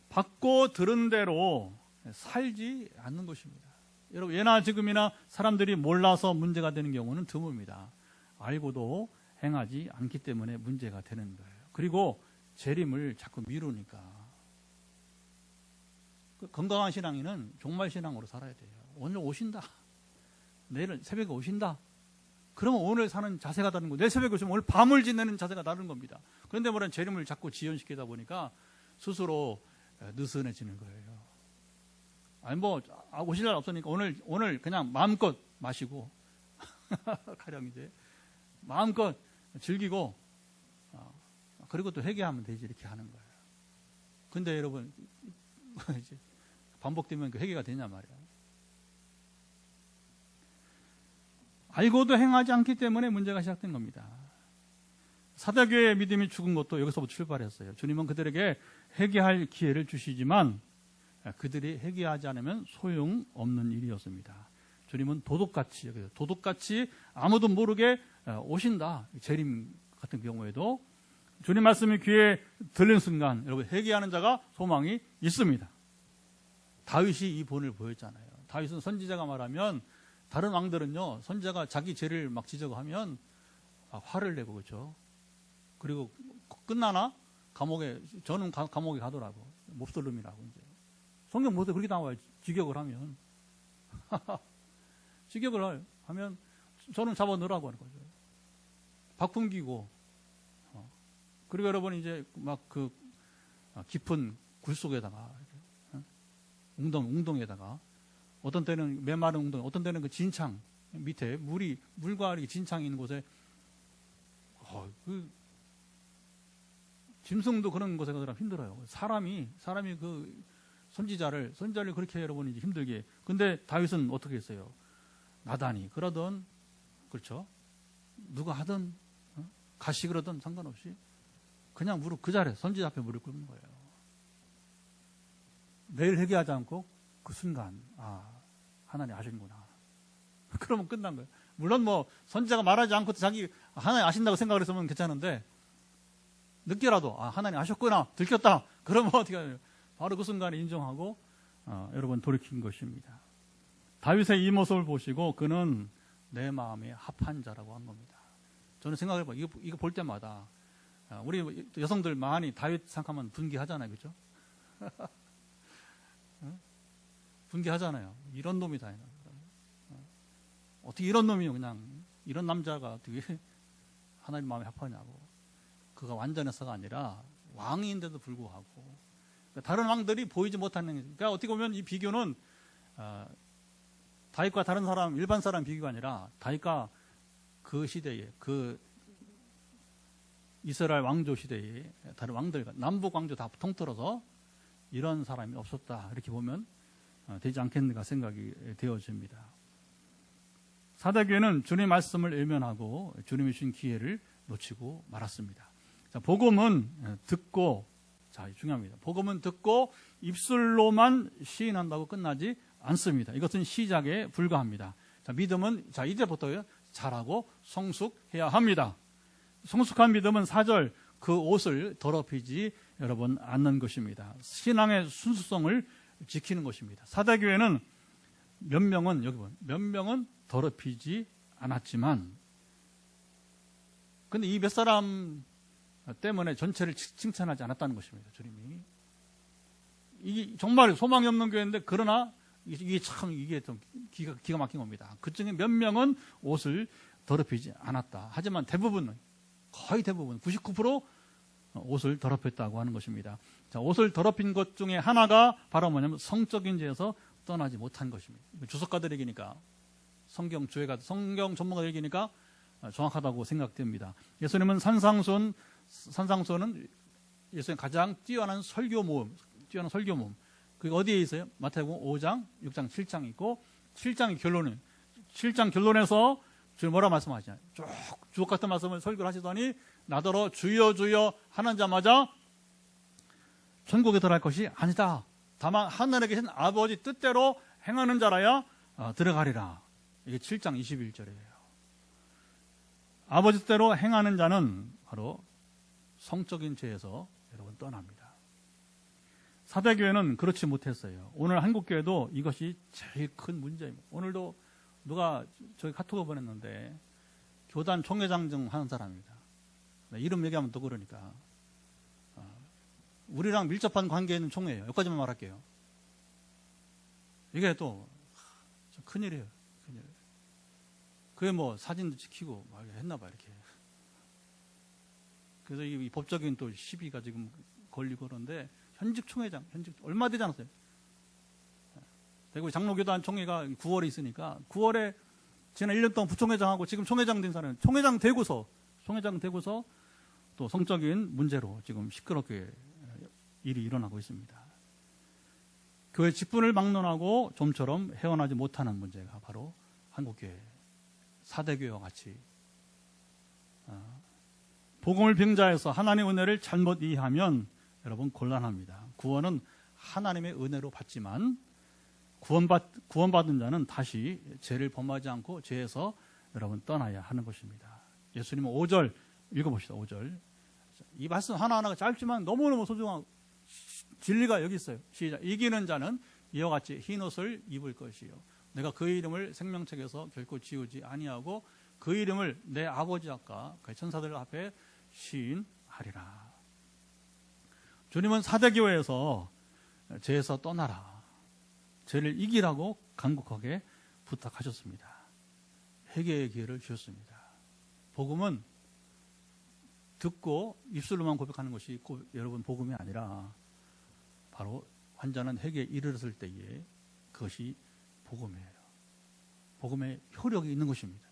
받고 들은 대로 살지 않는 것입니다. 여러분, 예나 지금이나 사람들이 몰라서 문제가 되는 경우는 드뭅니다. 알고도 행하지 않기 때문에 문제가 되는 거예요. 그리고 재림을 자꾸 미루니까. 건강한 신앙인은 종말 신앙으로 살아야 돼요. 오늘 오신다. 내일 새벽에 오신다. 그러면 오늘 사는 자세가 다른 거예요. 내일 새벽에 오시면 오늘 밤을 지내는 자세가 다른 겁니다. 그런데 뭐냐면 재림을 자꾸 지연시키다 보니까 스스로 느슨해지는 거예요. 아니 오실 날 없으니까 오늘 그냥 마음껏 마시고 가령 이제 마음껏 즐기고 그리고 또 회개하면 되지, 이렇게 하는 거예요. 근데 여러분 이제 반복되면 그 회개가 되냐 말이야. 알고도 행하지 않기 때문에 문제가 시작된 겁니다. 사대교회의 믿음이 죽은 것도 여기서부터 출발했어요. 주님은 그들에게 회개할 기회를 주시지만 그들이 회개하지 않으면 소용없는 일이었습니다. 주님은 도둑같이 아무도 모르게 오신다. 재림 같은 경우에도 주님 말씀이 귀에 들린 순간 여러분, 회개하는 자가 소망이 있습니다. 다윗이 이 본을 보였잖아요. 다윗은 선지자가 말하면, 다른 왕들은요, 선지자가 자기 죄를 막 지적하면 화를 내고, 그렇죠. 그리고 끝나나 저는 감옥에 가더라고. 몹쓸놈이라고. 이제 성경 모두 그렇게 나와요. 직역을 하면 직역을 하면 저는 잡아 넣으라고 하는 거죠. 박 품기고. 그리고 여러분 이제 막 깊은 굴 속에다가 웅덩이에다가 어떤 때는 메마른 웅덩이, 어떤 때는 그 진창 밑에 물과 이렇게 진창이 있는 곳에 그 짐승도 그런 곳에 가더라 힘들어요. 사람이 그 선지자를 그렇게 여러분 이제 힘들게. 근데 다윗은 어떻게 했어요? 나단이 그러든 그렇죠. 누가 하든 가시그러든 상관없이 그냥 무릎 그 자리에 선지자 앞에 무릎 꿇는 거예요. 매일 회개하지 않고 그 순간 하나님 아시는구나. 그러면 끝난 거예요. 물론 뭐 선지자가 말하지 않고 자기 하나님 아신다고 생각을 했으면 괜찮은데 늦게라도 하나님 아셨구나 들켰다. 그러면 어떻게 해요? 바로 그 순간에 인정하고 여러분 돌이킨 것입니다. 다윗의 이 모습을 보시고 그는 내 마음에 합한 자라고 한 겁니다. 저는 생각해봐요. 이거 볼 때마다 우리 여성들 많이 다윗 생각하면 분개하잖아요. 그렇죠? 분개하잖아요. 이런 놈이다. 어떻게 이런 놈이요? 그냥 이런 남자가 어떻게 하나님 마음에 합하냐고. 그가 완전해서가 아니라 왕인데도 불구하고 그러니까 다른 왕들이 보이지 못하는. 그러니까 어떻게 보면 이 비교는 다윗과 다른 사람, 일반 사람 비교가 아니라 다윗과 그 시대에 그 이스라엘 왕조 시대에 다른 왕들, 남북 왕조 다 통틀어서 이런 사람이 없었다. 이렇게 보면 되지 않겠는가 생각이 되어집니다. 사대교회는 주님의 말씀을 외면하고 주님이 주신 기회를 놓치고 말았습니다. 자, 복음은 듣고, 자, 중요합니다. 복음은 듣고 입술로만 시인한다고 끝나지 않습니다. 이것은 시작에 불과합니다. 자, 믿음은 자 이제부터요 잘하고 성숙해야 합니다. 성숙한 믿음은 4절 그 옷을 더럽히지 여러분 않는 것입니다. 신앙의 순수성을 지키는 것입니다. 사대교회는 몇 명은 더럽히지 않았지만, 근데 이 몇 사람 때문에 전체를 칭찬하지 않았다는 것입니다. 주님이 이게 정말 소망이 없는 교회인데 그러나 이게 좀 기가 막힌 겁니다. 그 중에 몇 명은 옷을 더럽히지 않았다. 하지만 거의 대부분 99% 옷을 더럽혔다고 하는 것입니다. 자, 옷을 더럽힌 것 중에 하나가 바로 뭐냐면 성적인 죄에서 떠나지 못한 것입니다. 주석가들 얘기니까 성경 전문가들 얘기니까 정확하다고 생각됩니다. 예수님은 산상수는 예수님 가장 뛰어난 설교 모임. 그게 어디에 있어요? 마태복음 5장, 6장, 7장 있고 7장의 결론은 7장 결론에서 주님 뭐라 말씀하시냐? 쭉 주옥 같은 말씀을 설교를 하시더니 나더러 주여 주여 하는 자마자 천국에 들어갈 것이 아니다. 다만 하늘에 계신 아버지 뜻대로 행하는 자라야 들어가리라. 이게 7장 21절이에요. 아버지 뜻대로 행하는 자는 바로 성적인 죄에서 여러분 떠납니다. 사대교회는 그렇지 못했어요. 오늘 한국교회도 이것이 제일 큰 문제입니다. 오늘도 누가 저희 카톡을 보냈는데 교단 총회장 중 하는 사람입니다. 이름 얘기하면 또 그러니까 우리랑 밀접한 관계에 있는 총회예요. 여기까지만 말할게요. 이게 또 큰일이에요. 큰일. 그게 뭐 사진도 찍히고 막 했나 봐 이렇게. 그래서 이 법적인 또 시비가 지금 걸리고 그러는데 현직 총회장 얼마 되지 않았어요. 대구 장로교단 총회가 9월에 있으니까 9월에 지난 1년 동안 부총회장하고 지금 총회장 된 사람은 총회장 되고서 또 성적인 문제로 지금 시끄럽게 일이 일어나고 있습니다. 교회 직분을 막론하고 좀처럼 헤어나지 못하는 문제가 바로 한국교회 사대교회와 같이 복음을 병자해서 하나님의 은혜를 잘못 이해하면 여러분 곤란합니다. 구원은 하나님의 은혜로 받지만 구원받은 자는 다시 죄를 범하지 않고 죄에서 여러분 떠나야 하는 것입니다. 예수님은 5절 읽어봅시다. 5절. 이 말씀 하나하나가 짧지만 너무너무 소중한 진리가 여기 있어요. 시작. 이기는 자는 이와 같이 흰 옷을 입을 것이요. 내가 그 이름을 생명책에서 결코 지우지 아니하고 그 이름을 내 아버지 앞과 그 천사들 앞에 시인하리라. 주님은 사대교회에서 죄에서 떠나라. 죄를 이기라고 간곡하게 부탁하셨습니다. 회개의 기회를 주셨습니다. 복음은 듣고 입술로만 고백하는 것이 여러분 복음이 아니라 바로 환자는 회개에 이르렀을 때에 그것이 복음이에요. 복음의 효력이 있는 것입니다.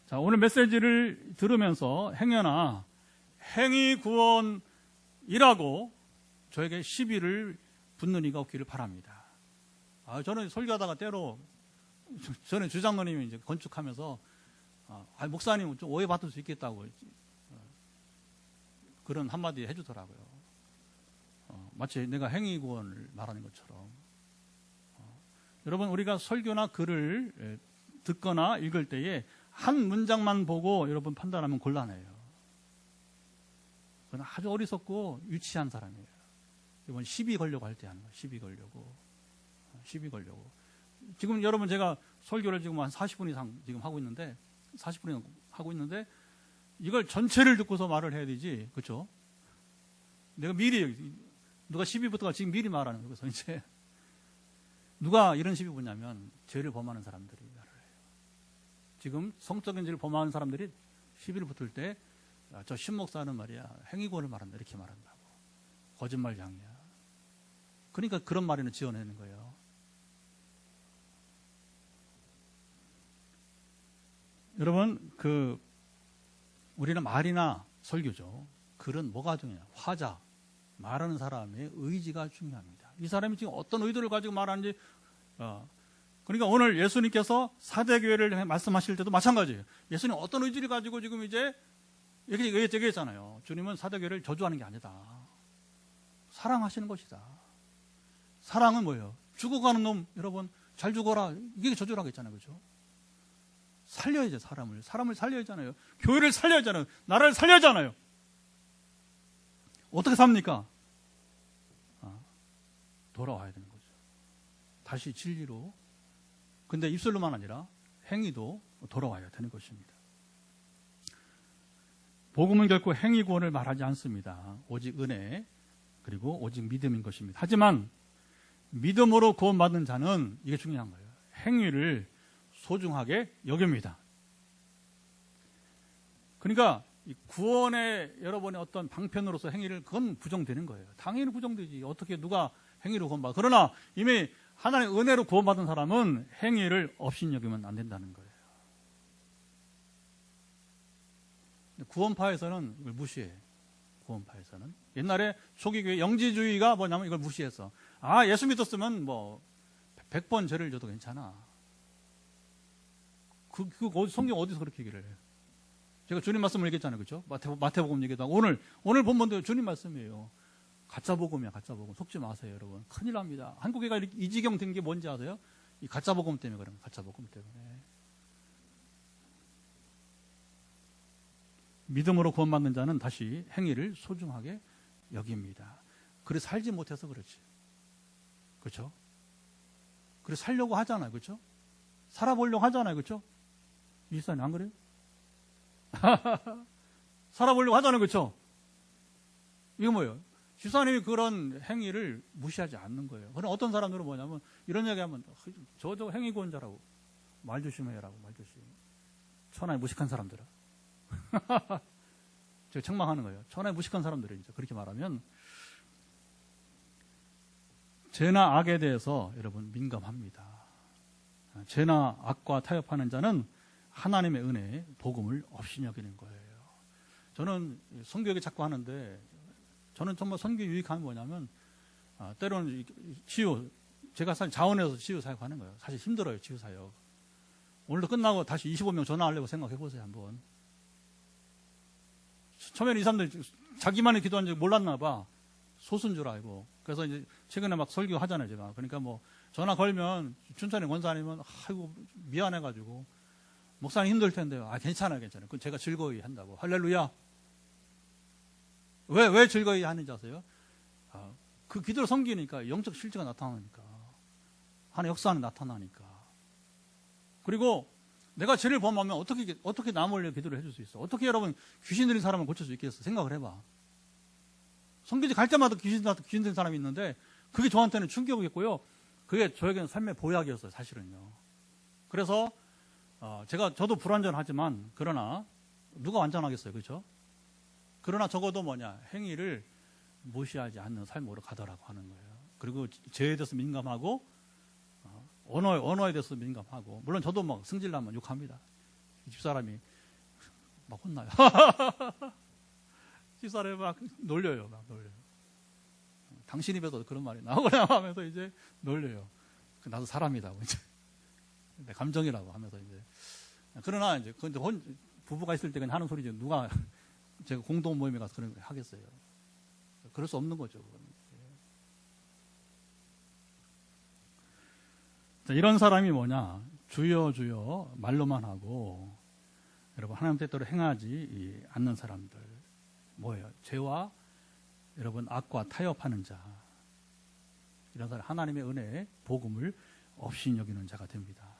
자, 오늘 메시지를 들으면서 행여나 행위 구원이라고 저에게 시비를 붙는 이가 없기를 바랍니다. 저는 설교하다가 때로 저는 주장로님이 이제 건축하면서 목사님은 좀 오해받을 수 있겠다고 그런 한마디 해주더라고요. 마치 내가 행위 구원을 말하는 것처럼. 여러분, 우리가 설교나 글을 듣거나 읽을 때에 한 문장만 보고 여러분 판단하면 곤란해요. 그건 아주 어리석고 유치한 사람이에요. 이번 시비 걸려고 할 때 하는 거예요. 시비 걸려고. 지금 여러분 제가 설교를 지금 한 40분 이상 지금 하고 있는데, 40분 이상 하고 있는데, 이걸 전체를 듣고서 말을 해야 되지. 그렇죠? 내가 미리, 누가 시비 붙어가 지금 미리 말하는 거예요. 그래서 이제, 누가 이런 시비 붙냐면, 죄를 범하는 사람들이 말을 해요. 지금 성적인 죄를 범하는 사람들이 시비를 붙을 때, 저 신목사는 말이야, 행위권을 말한다. 이렇게 말한다고. 거짓말장이야. 그러니까 그런 말에는 지어내는 거예요. 여러분, 우리는 말이나 설교죠. 글은 뭐가 중요해요? 화자, 말하는 사람의 의지가 중요합니다. 이 사람이 지금 어떤 의도를 가지고 말하는지, 그러니까 오늘 예수님께서 사대교회를 말씀하실 때도 마찬가지예요. 예수님 어떤 의지를 가지고 지금 이제 이렇게 얘기했잖아요. 주님은 사대교회를 저주하는 게 아니다. 사랑하시는 것이다. 사랑은 뭐예요? 죽어가는 놈, 여러분, 잘 죽어라. 이게 저주라고 했잖아요. 그렇죠? 살려야죠, 사람을. 사람을 살려야 하잖아요. 교회를 살려야 하잖아요. 나라를 살려야 하잖아요. 어떻게 삽니까? 돌아와야 되는 거죠. 다시 진리로. 근데 입술로만 아니라 행위도 돌아와야 되는 것입니다. 복음은 결코 행위 구원을 말하지 않습니다. 오직 은혜, 그리고 오직 믿음인 것입니다. 하지만 믿음으로 구원받은 자는 이게 중요한 거예요. 행위를 소중하게 여깁니다. 그러니까 구원의 여러분의 어떤 방편으로서 행위를, 그건 부정되는 거예요. 당연히 부정되지. 어떻게 누가 행위로 구원받아. 그러나 이미 하나님의 은혜로 구원받은 사람은 행위를 업신여기면 안 된다는 거예요. 구원파에서는 이걸 무시해. 구원파에서는. 옛날에 초기교회 영지주의가 뭐냐면 이걸 무시해서, 예수 믿었으면 뭐 100번 죄를 져도 괜찮아. 성경 어디서 그렇게 얘기를 해요? 제가 주님 말씀을 얘기했잖아요. 그렇죠? 마태복음 얘기도 하고, 오늘 본문도 주님 말씀이에요. 가짜 복음이야, 가짜 복음. 속지 마세요, 여러분. 큰일 납니다. 한국에가 이 지경 된 게 뭔지 아세요? 이 가짜 복음 때문에 그런 거예요. 가짜 복음 때문에. 믿음으로 구원받는 자는 다시 행위를 소중하게 여깁니다. 그래 살지 못해서 그렇지. 그렇죠? 그래 살려고 하잖아요. 그렇죠? 살아보려고 하잖아요. 그렇죠? 일산이 안 그래요? 살아보려고 하잖아요. 그렇죠? 이거 뭐예요? 집사님이 그런 행위를 무시하지 않는 거예요. 그럼 어떤 사람들은 뭐냐면 이런 얘기하면 저 행위구원자라고 말 조심해라고, 말 조심. 천하의 무식한 사람들아. 제가 책망하는 거예요. 천하의 무식한 사람들이 이제 그렇게 말하면, 죄나 악에 대해서 여러분 민감합니다. 죄나 악과 타협하는 자는 하나님의 은혜에 복음을 업신여기는 거예요. 저는 선교얘기 자꾸 하는데, 저는 정말 선교 유익함이 뭐냐면, 때로는 치유, 제가 사실 자원해서 치유 사역하는 거예요. 사실 힘들어요, 치유 사역. 오늘도 끝나고 다시 25명 전화하려고 생각해 보세요, 한번. 처음에는 이 사람들 자기만이 기도한 줄 몰랐나 봐. 소수인 줄 알고. 그래서 이제 최근에 막 설교 하잖아요, 제가. 그러니까 뭐 전화 걸면 춘천에 권사님은 아이고 미안해가지고 목사님 힘들 텐데요. 괜찮아요, 괜찮아요. 그건 제가 즐거이 한다고. 할렐루야. 왜 즐거이 하는지 아세요? 그 기도를 섬기니까 영적 실제가 나타나니까. 하나의 역사는 나타나니까. 그리고 내가 죄를 범하면 어떻게 남을 위해 기도를 해줄 수 있어? 어떻게 여러분 귀신 들린 사람을 고칠 수 있겠어? 생각을 해봐. 성교지 갈 때마다 귀신 들린 사람이 있는데 그게 저한테는 충격이었고요. 그게 저에게는 삶의 보약이었어요, 사실은요. 그래서 저도 불완전하지만, 그러나 누가 완전하겠어요, 그렇죠? 그러나 적어도 행위를 무시하지 않는 삶으로 가더라고 하는 거예요. 그리고 죄에 대해서 민감하고 언어에 대해서 민감하고, 물론 저도 막 승질나면 욕합니다. 집사람이 막 혼나요. 집사람이 막 놀려요. 당신 입에서 그런 말이 나오냐 하면서 이제 놀려요. 나도 사람이라고 이제 내 감정이라고 하면서 이제. 그러나 이제 근데 부부가 있을 때 그냥 하는 소리죠. 누가 제가 공동 모임에 가서 그런 거 하겠어요. 그럴 수 없는 거죠. 자, 이런 사람이 뭐냐? 주여 주여 말로만 하고 여러분 하나님 뜻대로 행하지 않는 사람들. 뭐예요? 죄와 여러분 악과 타협하는 자. 이런 사람 하나님의 은혜에 복음을 없이 여기는 자가 됩니다.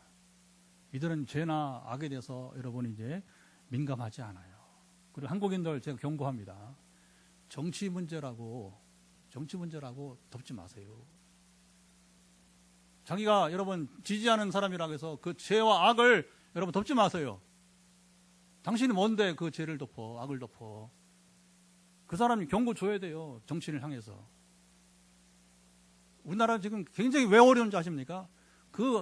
이들은 죄나 악에 대해서 여러분 이제 민감하지 않아요. 그리고 한국인들 제가 경고합니다. 정치 문제라고 덮지 마세요. 자기가 여러분 지지하는 사람이라고 해서 그 죄와 악을 여러분 덮지 마세요. 당신이 뭔데 그 죄를 덮어, 악을 덮어. 그 사람이 경고 줘야 돼요. 정치인을 향해서. 우리나라 지금 굉장히 왜 어려운지 아십니까?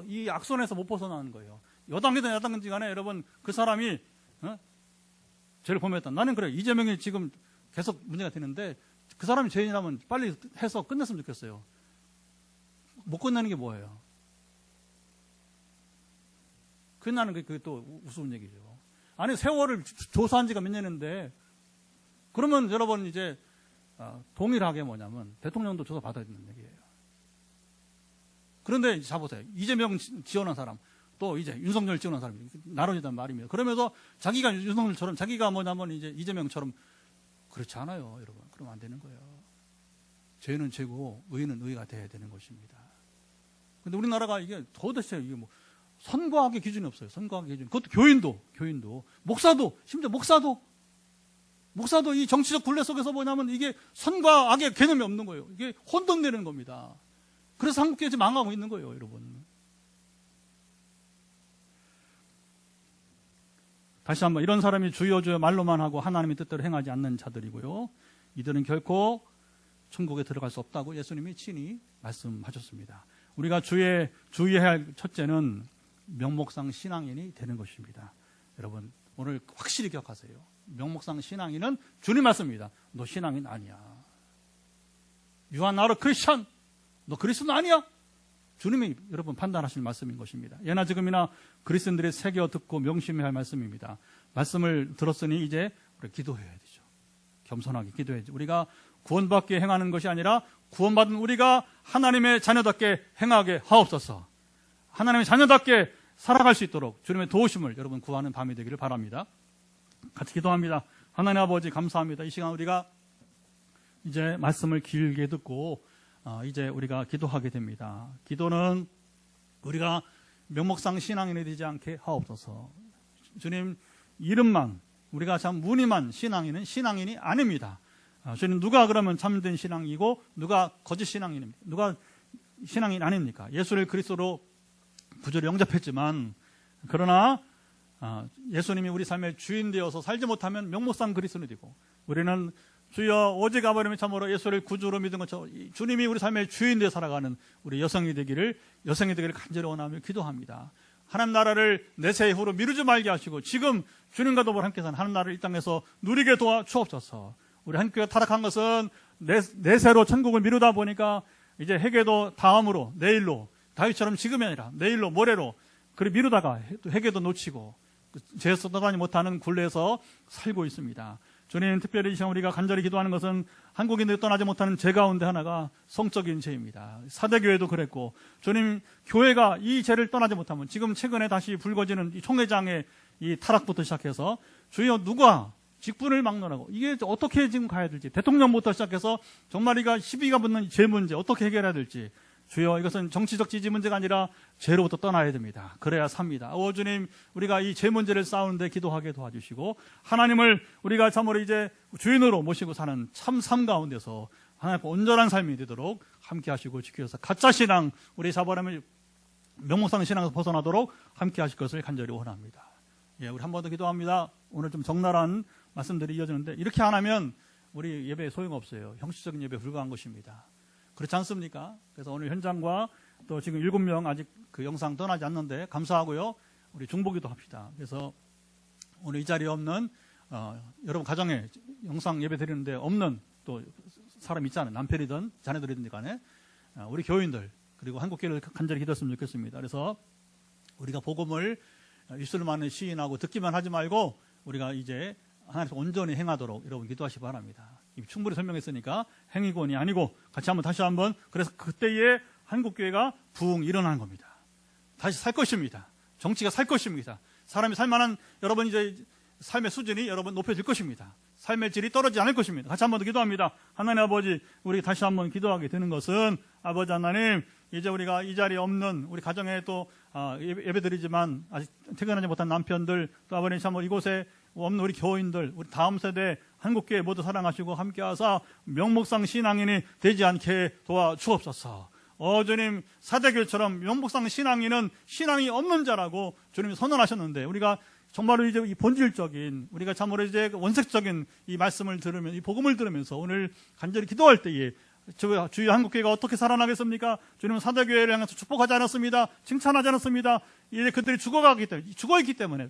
이 악선에서 못 벗어나는 거예요. 여당이든 야당이든 간에 여러분 그 사람이 죄를 범했다. 나는 그래. 이재명이 지금 계속 문제가 되는데 그 사람이 죄인이라면 빨리 해서 끝냈으면 좋겠어요. 못 끝내는 게 뭐예요? 끝나는 게 또 우스운 얘기죠. 아니 세월을 조사한 지가 몇 년인데 그러면 여러분 이제 동일하게 뭐냐면 대통령도 조사 받아야 되는 얘기예요. 그런데 자보세요. 이재명 지원한 사람 또 이제 윤석열 지원한 사람이 나눠지단 말입니다. 그러면서 자기가 윤석열처럼 자기가 뭐냐면 이제 이재명처럼 그렇지 않아요, 여러분. 그러면 안 되는 거예요. 죄는 죄고 의는 의가 돼야 되는 것입니다. 근데 우리나라가 이게 도대체 이게 뭐 선과학의 기준이 없어요. 선과학의 기준. 그것도 교인도, 목사도, 심지어 목사도 이 정치적 굴레 속에서 뭐냐면 이게 선과 악의 개념이 없는 거예요. 이게 혼돈되는 겁니다. 그래서 한국교회 지금 망하고 있는 거예요, 여러분. 다시 한번 이런 사람이 주여 주여 말로만 하고 하나님의 뜻대로 행하지 않는 자들이고요. 이들은 결코 천국에 들어갈 수 없다고 예수님이 친히 말씀하셨습니다. 우리가 주의해야 할 첫째는 명목상 신앙인이 되는 것입니다. 여러분 오늘 확실히 기억하세요. 명목상 신앙인은 주님 말씀입니다. 너 신앙인 아니야. You are not a Christian. 너 그리스도는 아니야. 주님이 여러분 판단하실 말씀인 것입니다. 예나 지금이나 그리스도인들이 새겨 듣고 명심해야 할 말씀입니다. 말씀을 들었으니 이제 우리 기도해야 되죠. 겸손하게 기도해야죠. 우리가 구원받게 행하는 것이 아니라 구원받은 우리가 하나님의 자녀답게 행하게 하옵소서. 하나님의 자녀답게 살아갈 수 있도록 주님의 도우심을 여러분 구하는 밤이 되기를 바랍니다. 같이 기도합니다. 하나님 아버지 감사합니다. 이 시간 우리가 이제 말씀을 길게 듣고 이제 우리가 기도하게 됩니다. 기도는 우리가 명목상 신앙인이 되지 않게 하옵소서. 주님 이름만 우리가 참 무늬만 신앙인은 신앙인이 아닙니다. 주님 누가 그러면 참된 신앙이고 누가 거짓 신앙인입니까? 누가 신앙인 아닙니까? 예수를 그리스도로 구주로 영접했지만 그러나 예수님이 우리 삶의 주인 되어서 살지 못하면 명목상 그리스도인이 되고 우리는 주여 오직 아버님이 참으로 예수를 구주로 믿은 것처럼 주님이 우리 삶의 주인 되어 살아가는 우리 여성이 되기를 간절히 원하며 기도합니다. 하나님 나라를 내세 이후로 미루지 말게 하시고 지금 주님과 더불어 함께 사는 하나님 나라를 이 땅에서 누리게 도와 주옵소서. 우리 한교회가 타락한 것은 내세로 천국을 미루다 보니까 이제 회개도 다음으로 내일로 다윗처럼 지금이 아니라 내일로 모레로 그리 미루다가 회개도 놓치고 죄에서 떠나지 못하는 굴레에서 살고 있습니다. 주님 특별히 이 시간 우리가 간절히 기도하는 것은 한국인들이 떠나지 못하는 죄 가운데 하나가 성적인 죄입니다. 사대교회도 그랬고 주님 교회가 이 죄를 떠나지 못하면 지금 최근에 다시 불거지는 이 총회장의 이 타락부터 시작해서 주여 누가 직분을 막론하고 이게 어떻게 지금 가야 될지 대통령부터 시작해서 정말 이가 시비가 붙는 죄 문제 어떻게 해결해야 될지 주여 이것은 정치적 지지 문제가 아니라 죄로부터 떠나야 됩니다. 그래야 삽니다. 주님 우리가 이 죄 문제를 싸우는데 기도하게 도와주시고 하나님을 우리가 참으로 이제 주인으로 모시고 사는 참 삶 가운데서 하나님 온전한 삶이 되도록 함께 하시고 지켜서 가짜 신앙 우리 자바람을 명목상 신앙에서 벗어나도록 함께 하실 것을 간절히 원합니다. 우리 한 번 더 기도합니다. 오늘 좀 적나라한 말씀들이 이어지는데 이렇게 안 하면 우리 예배에 소용없어요. 형식적인 예배에 불과한 것입니다. 그렇지 않습니까? 그래서 오늘 현장과 또 지금 7명 아직 그 영상 떠나지 않는데 감사하고요. 우리 중보기도 합시다. 그래서 오늘 이 자리에 없는 여러분 가정에 영상 예배 드리는데 없는 또 사람 있잖아요. 남편이든 자녀들이든 간에 우리 교인들 그리고 한국교회를 간절히 기도했으면 좋겠습니다. 그래서 우리가 복음을 입술로만 시인하고 듣기만 하지 말고 우리가 이제 하나님께서 온전히 행하도록 여러분 기도하시기 바랍니다. 이미 충분히 설명했으니까 행위권이 아니고 같이 다시 한번 그래서 그때에 한국교회가 부흥 일어나는 겁니다. 다시 살 것입니다. 정치가 살 것입니다. 사람이 살만한 여러분 이제 삶의 수준이 여러분 높여질 것입니다. 삶의 질이 떨어지지 않을 것입니다. 같이 한번 더 기도합니다. 하나님 아버지, 우리 다시 한번 기도하게 되는 것은 아버지 하나님, 이제 우리가 이 자리에 없는 우리 가정에 또 예배드리지만 아직 퇴근하지 못한 남편들, 또 아버님 참 이곳에 없는 우리 교인들, 우리 다음 세대 한국교회 모두 사랑하시고 함께하사 명목상 신앙인이 되지 않게 도와주옵소서. 주님, 사대교회처럼 명목상 신앙인은 신앙이 없는 자라고 주님이 선언하셨는데, 우리가 정말로 이제 이 본질적인, 우리가 참으로 이제 원색적인 이 말씀을 들으면, 이 복음을 들으면서 오늘 간절히 기도할 때에 주의 한국교회가 어떻게 살아나겠습니까? 주님은 사대교회를 향해서 축복하지 않았습니다. 칭찬하지 않았습니다. 이제 그들이 죽어있기 때문에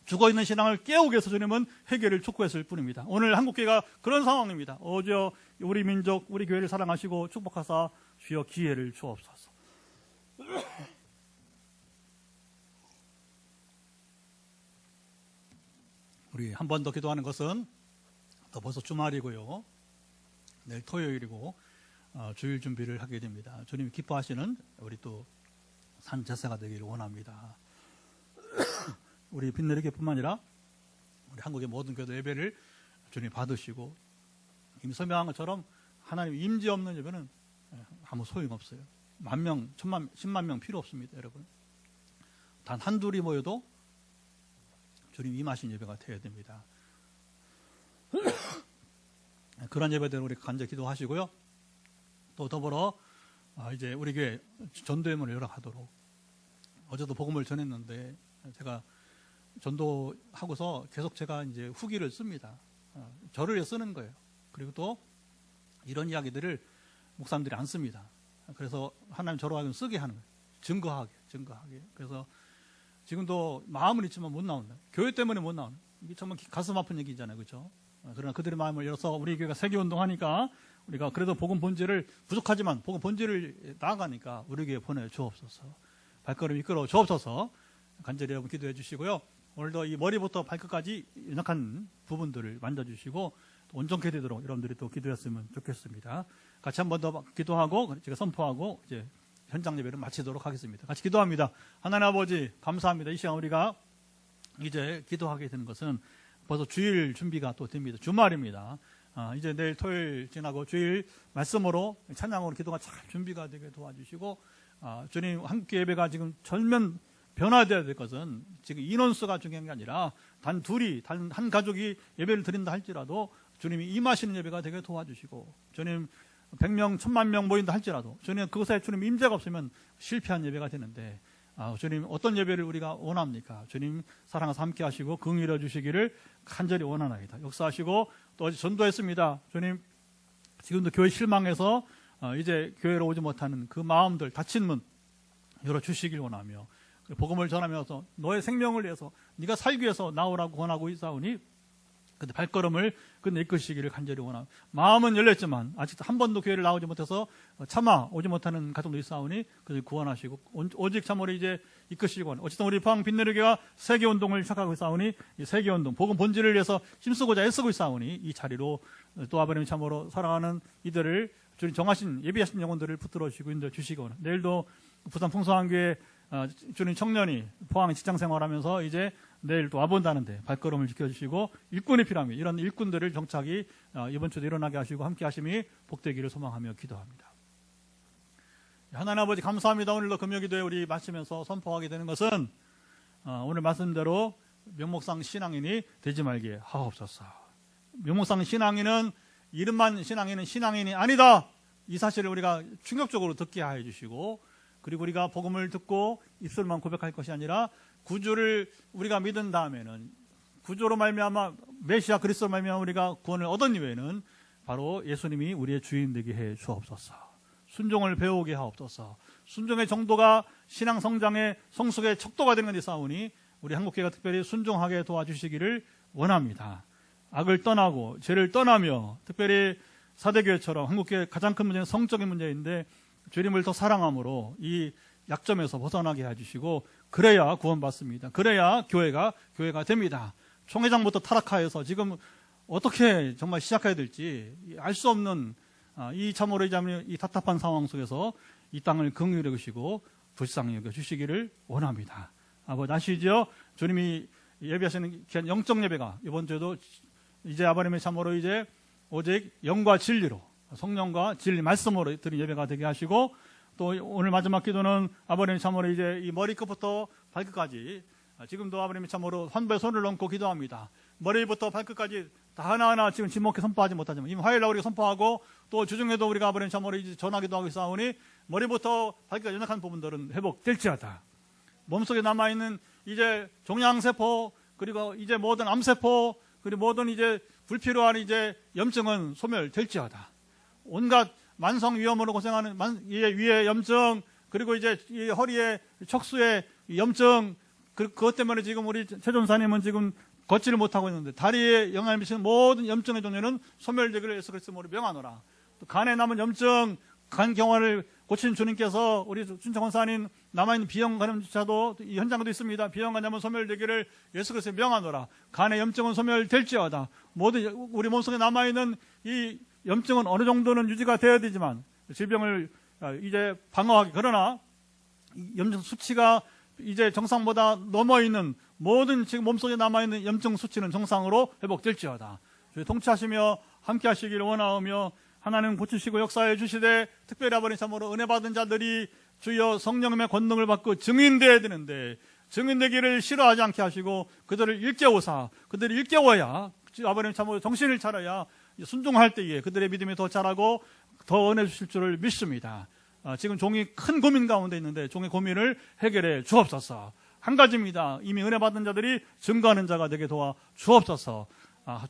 죽어있는 신앙을 깨우기 위해서 주님은 해결을 촉구했을 뿐입니다. 오늘 한국교회가 그런 상황입니다. 오저 우리 민족, 우리 교회를 사랑하시고 축복하사 주여 기회를 주옵소서. 우리 한 번 더 기도하는 것은 또 벌써 주말이고요. 내일 토요일이고 주일 준비를 하게 됩니다. 주님이 기뻐하시는 우리 또 산제사가 되기를 원합니다. 우리 빛내리교뿐만 아니라 우리 한국의 모든 교회 예배를 주님이 받으시고 이미 설명한 것처럼 하나님 임재 없는 예배는 아무 소용없어요. 10,000명, 10만 명 필요 없습니다. 여러분. 단 한둘이 모여도 주님 임하신 예배가 되어야 됩니다. 그런 예배들은 우리 간절히 기도하시고요. 또 더불어 이제 우리 교회 전도의 문을 열어가도록, 어제도 복음을 전했는데 제가 전도하고서 계속 제가 이제 후기를 씁니다. 저를 쓰는 거예요. 그리고 또 이런 이야기들을 목사님들이 안 씁니다. 그래서 하나님 저로 하여금 쓰게 하는 거예요. 증거하게. 그래서 지금도 마음은 있지만 못 나온다. 교회 때문에 못 나오는. 이게 정말 가슴 아픈 얘기잖아요. 그렇죠? 그러나 그들의 마음을 열어서 우리 교회가 세계운동 하니까 우리가 그래도 복음 본질을 부족하지만 복음 본질을 나아가니까 우리 교회 보내주옵소서. 발걸음 이끌어 주옵소서. 간절히 여러분 기도해 주시고요. 오늘도 이 머리부터 발끝까지 연약한 부분들을 만져주시고 온전케 되도록 여러분들이 또 기도했으면 좋겠습니다. 같이 한 번 더 기도하고 제가 선포하고 이제 현장 예배를 마치도록 하겠습니다. 같이 기도합니다. 하나님 아버지 감사합니다. 이 시간 우리가 이제 기도하게 되는 것은 벌써 주일 준비가 또 됩니다. 주말입니다. 이제 내일 토요일 지나고 주일 말씀으로 찬양으로 기도가 잘 준비가 되게 도와주시고 주님 한국교회 예배가 지금 전면 변화되어야 될 것은 지금 인원수가 중요한 게 아니라 단 한 가족이 예배를 드린다 할지라도 주님이 임하시는 예배가 되게 도와주시고 주님 100명, 10,000명 모인다 할지라도 주님 그것에 주님 임재가 없으면 실패한 예배가 되는데 주님 어떤 예배를 우리가 원합니까? 주님 사랑하사 함께 하시고 긍휼해 주시기를 간절히 원하나이다. 역사하시고 또 어제 전도했습니다. 주님 지금도 교회 실망해서 이제 교회로 오지 못하는 그 마음들 닫힌 문 열어주시길 원하며 복음을 전하면서 너의 생명을 위해서 네가 살기 위해서 나오라고 권하고 있사오니 근데 발걸음을 끝내 이끄시기를 간절히 원하고 마음은 열렸지만 아직 한 번도 교회를 나오지 못해서 차마 오지 못하는 가정도 있사오니 그들 구원하시고 오직 참으로 이제 이끄시고 어쨌든 우리 포항 빛내리교회가 세계운동을 시작하고 있사오니 이 세계운동 복음 본질을 위해서 힘쓰고자 애쓰고 있사오니 이 자리로 또 아버님이 참으로 사랑하는 이들을 주님 정하신 예비하신 영혼들을 붙들어 주시고 인도해 주시고 내일도 부산 풍성한교회 주님 청년이 포항 직장생활하면서 이제 내일 또 와본다는데 발걸음을 지켜주시고 일꾼이 필요합니다. 이런 일꾼들을 정착이 이번 주도 일어나게 하시고 함께 하심이 복되기를 소망하며 기도합니다. 하나님 아버지 감사합니다. 오늘도 금요기도에 우리 마치면서 선포하게 되는 것은 오늘 말씀대로 명목상 신앙인이 되지 말게 하옵소서. 명목상 신앙인은 이름만 신앙인은 신앙인이 아니다. 이 사실을 우리가 충격적으로 듣게 하여 주시고 그리고 우리가 복음을 듣고 입술만 고백할 것이 아니라 구주를 우리가 믿은 다음에는 구조로 말미암아 메시아 그리스도로 말미암아 우리가 구원을 얻은 이후에는 바로 예수님이 우리의 주인 되게 해 주옵소서. 순종을 배우게 하옵소서. 순종의 정도가 신앙 성장의 성숙의 척도가 되는 데 싸우니 우리 한국교회가 특별히 순종하게 도와주시기를 원합니다. 악을 떠나고 죄를 떠나며 특별히 사대교회처럼 한국교회의 가장 큰 문제는 성적인 문제인데 주님을 더 사랑함으로 이 약점에서 벗어나게 해주시고 그래야 구원받습니다. 그래야 교회가 됩니다. 총회장부터 타락하여서 지금 어떻게 정말 시작해야 될지 알 수 없는 이 참으로 이 답답한 상황 속에서 이 땅을 긍휼히 여기시고 불쌍히 여겨주시기를 원합니다. 아버지 아시죠? 주님이 예배하시는 귀한 영적 예배가 이번 주에도 이제 아버님의 참으로 이제 오직 영과 진리로 성령과 진리 말씀으로 드린 예배가 되게 하시고 또 오늘 마지막 기도는 아버님 참으로 이제 이 머리끝부터 발끝까지 지금도 아버님이 참으로 환부에 손을 얹고 기도합니다. 머리부터 발끝까지 다 하나하나 지금 지목해 선포하지 못하지만 이미 화요일날 우리가 선포하고 또 주중에도 우리가 아버님 참으로 이제 전화기도 하고 있사오니 머리부터 발끝까지 연약한 부분들은 회복될지어다. 몸속에 남아있는 이제 종양세포 그리고 이제 모든 암세포 그리고 모든 이제 불필요한 이제 염증은 소멸될지어다. 온갖 만성 위염으로 고생하는 위에 염증 그리고 이제 이 허리에 척수에 염증 그것 때문에 지금 우리 최 전사님은 지금 걷지를 못하고 있는데 다리에 영향을 미치는 모든 염증의 종류는 소멸되기를 예수 그리스도 이름으로 명하노라. 또 간에 남은 염증 간 경화를 고친 주님께서 우리 춘천 권사님 남아있는 비형 간염조차도 이 현장도 있습니다. 비형 간염은 소멸되기를 예수 그리스도에 명하노라. 간의 염증은 소멸될지어다. 모든 우리 몸속에 남아있는 이 염증은 어느 정도는 유지가 되어야 되지만 질병을 이제 방어하기 그러나 염증 수치가 이제 정상보다 넘어 있는 모든 지금 몸속에 남아있는 염증 수치는 정상으로 회복될지어다. 저희 통치하시며 함께 하시기를 원하오며 하나님 고치시고 역사해 주시되 특별히 아버님 참으로 은혜 받은 자들이 주여 성령님의 권능을 받고 증인되어야 되는데 증인되기를 싫어하지 않게 하시고 그들을 일깨워사 그들이 일깨워야 아버님 참으로 정신을 차려야 순종할 때에 그들의 믿음이 더 자라고 더 은혜 주실 줄을 믿습니다. 지금 종이 큰 고민 가운데 있는데 종의 고민을 해결해 주옵소서. 한 가지입니다. 이미 은혜 받은 자들이 증거하는 자가 되게 도와 주옵소서.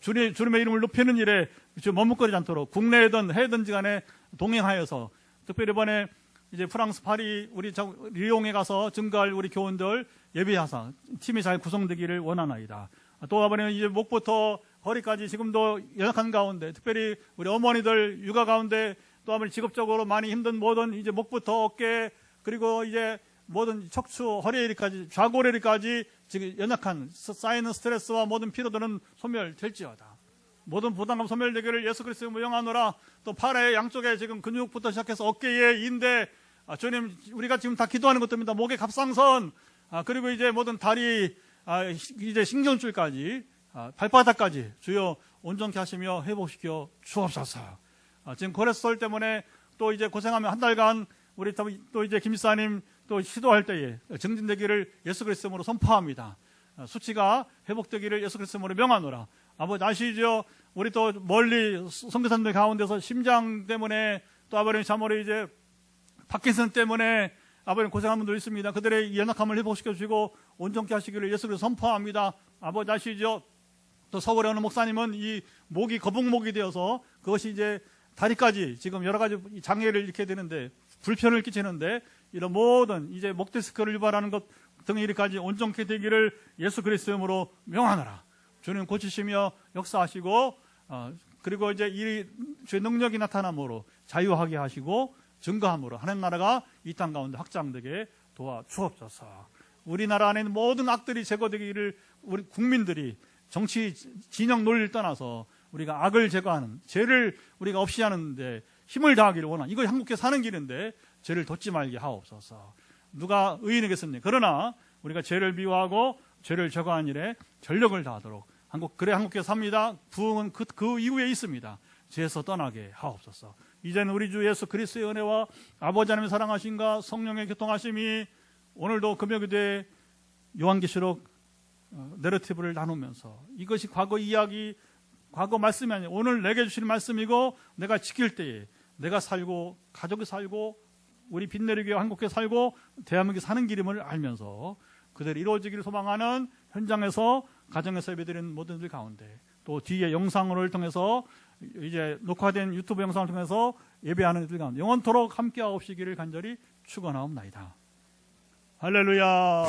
주님의 이름을 높이는 일에 머뭇거리지 않도록 국내에든 해든지 간에 동행하여서 특별히 이번에 이제 프랑스 파리 우리 리옹에 가서 증거할 우리 교원들 예비하사 팀이 잘 구성되기를 원하나이다. 또 아버님 이제 목부터 허리까지 지금도 연약한 가운데 특별히 우리 어머니들 육아 가운데 또 아버님 직업적으로 많이 힘든 모든 이제 목부터 어깨 그리고 이제 모든 척추 허리에까지 좌골에까지 지금 연약한 쌓이는 스트레스와 모든 피로들은 소멸될지어다. 모든 부담감 소멸되기를 예수 그리스도의 무용하노라. 또 팔의 양쪽에 지금 근육부터 시작해서 어깨에 인대 주님 우리가 지금 다 기도하는 것들입니다. 목의 갑상선 그리고 이제 모든 다리 이제 신경줄까지 발바닥까지 주여 온전케 하시며 회복시켜 주옵소서. 지금 콜레스테롤 때문에 또 이제 고생하며 한 달간 우리 또 이제 김지사님 또 시도할 때에 증진되기를 예수 그리스도로 선포합니다. 수치가 회복되기를 예수 그리스도로 명하노라. 아버지 아시죠? 우리 또 멀리 선교사님들 가운데서 심장 때문에 또 아버님 참으로 이제 파킨슨 때문에 아버님 고생하는 분들 있습니다. 그들의 연약함을 회복시켜 주시고 온전케 하시기를 예수 그리스도 선포합니다. 아버지 아시죠? 또 서울에 어느 목사님은 이 목이 거북목이 되어서 그것이 이제 다리까지 지금 여러 가지 장애를 일으키게 되는데 불편을 끼치는데 이런 모든 이제 목 디스크를 유발하는 것 등의 일까지 온전케 되기를 예수 그리스도의 이름으로 명하노라. 주님 고치시며 역사하시고 그리고 이제 이 주의 능력이 나타남으로 자유하게 하시고 증거함으로 하나님 나라가 이 땅 가운데 확장되게 도와주옵소서. 우리나라 안에 있는 모든 악들이 제거되기를 우리 국민들이 정치 진영 논리를 떠나서 우리가 악을 제거하는 죄를 우리가 없이 하는데 힘을 다하기를 원하는 이거 한국에 사는 길인데 죄를 덮지 말게 하옵소서. 누가 의인이겠습니까? 그러나 우리가 죄를 미워하고 죄를 제거하는 일에 전력을 다하도록 한국에 삽니다. 부흥은 그 이후에 있습니다. 죄에서 떠나게 하옵소서. 이제는 우리 주 예수 그리스도의 은혜와 아버지 하나님의 사랑하심과 성령의 교통하심이 오늘도 금요기도에 요한계시록 내러티브를 나누면서 이것이 과거 이야기 과거 말씀이 아니라 오늘 내게 주시는 말씀이고 내가 지킬 때에 내가 살고 가족이 살고 우리 빛내리교회 한국에 살고 대한민국에 사는 길임을 알면서 그대로 이루어지기를 소망하는 현장에서 가정에서 예배드리는 모든 들 가운데 또 뒤에 영상을 통해서 이제 녹화된 유튜브 영상을 통해서 예배하는 이들 가운데 영원토록 함께하옵시기를 간절히 축원하옵나이다. 할렐루야.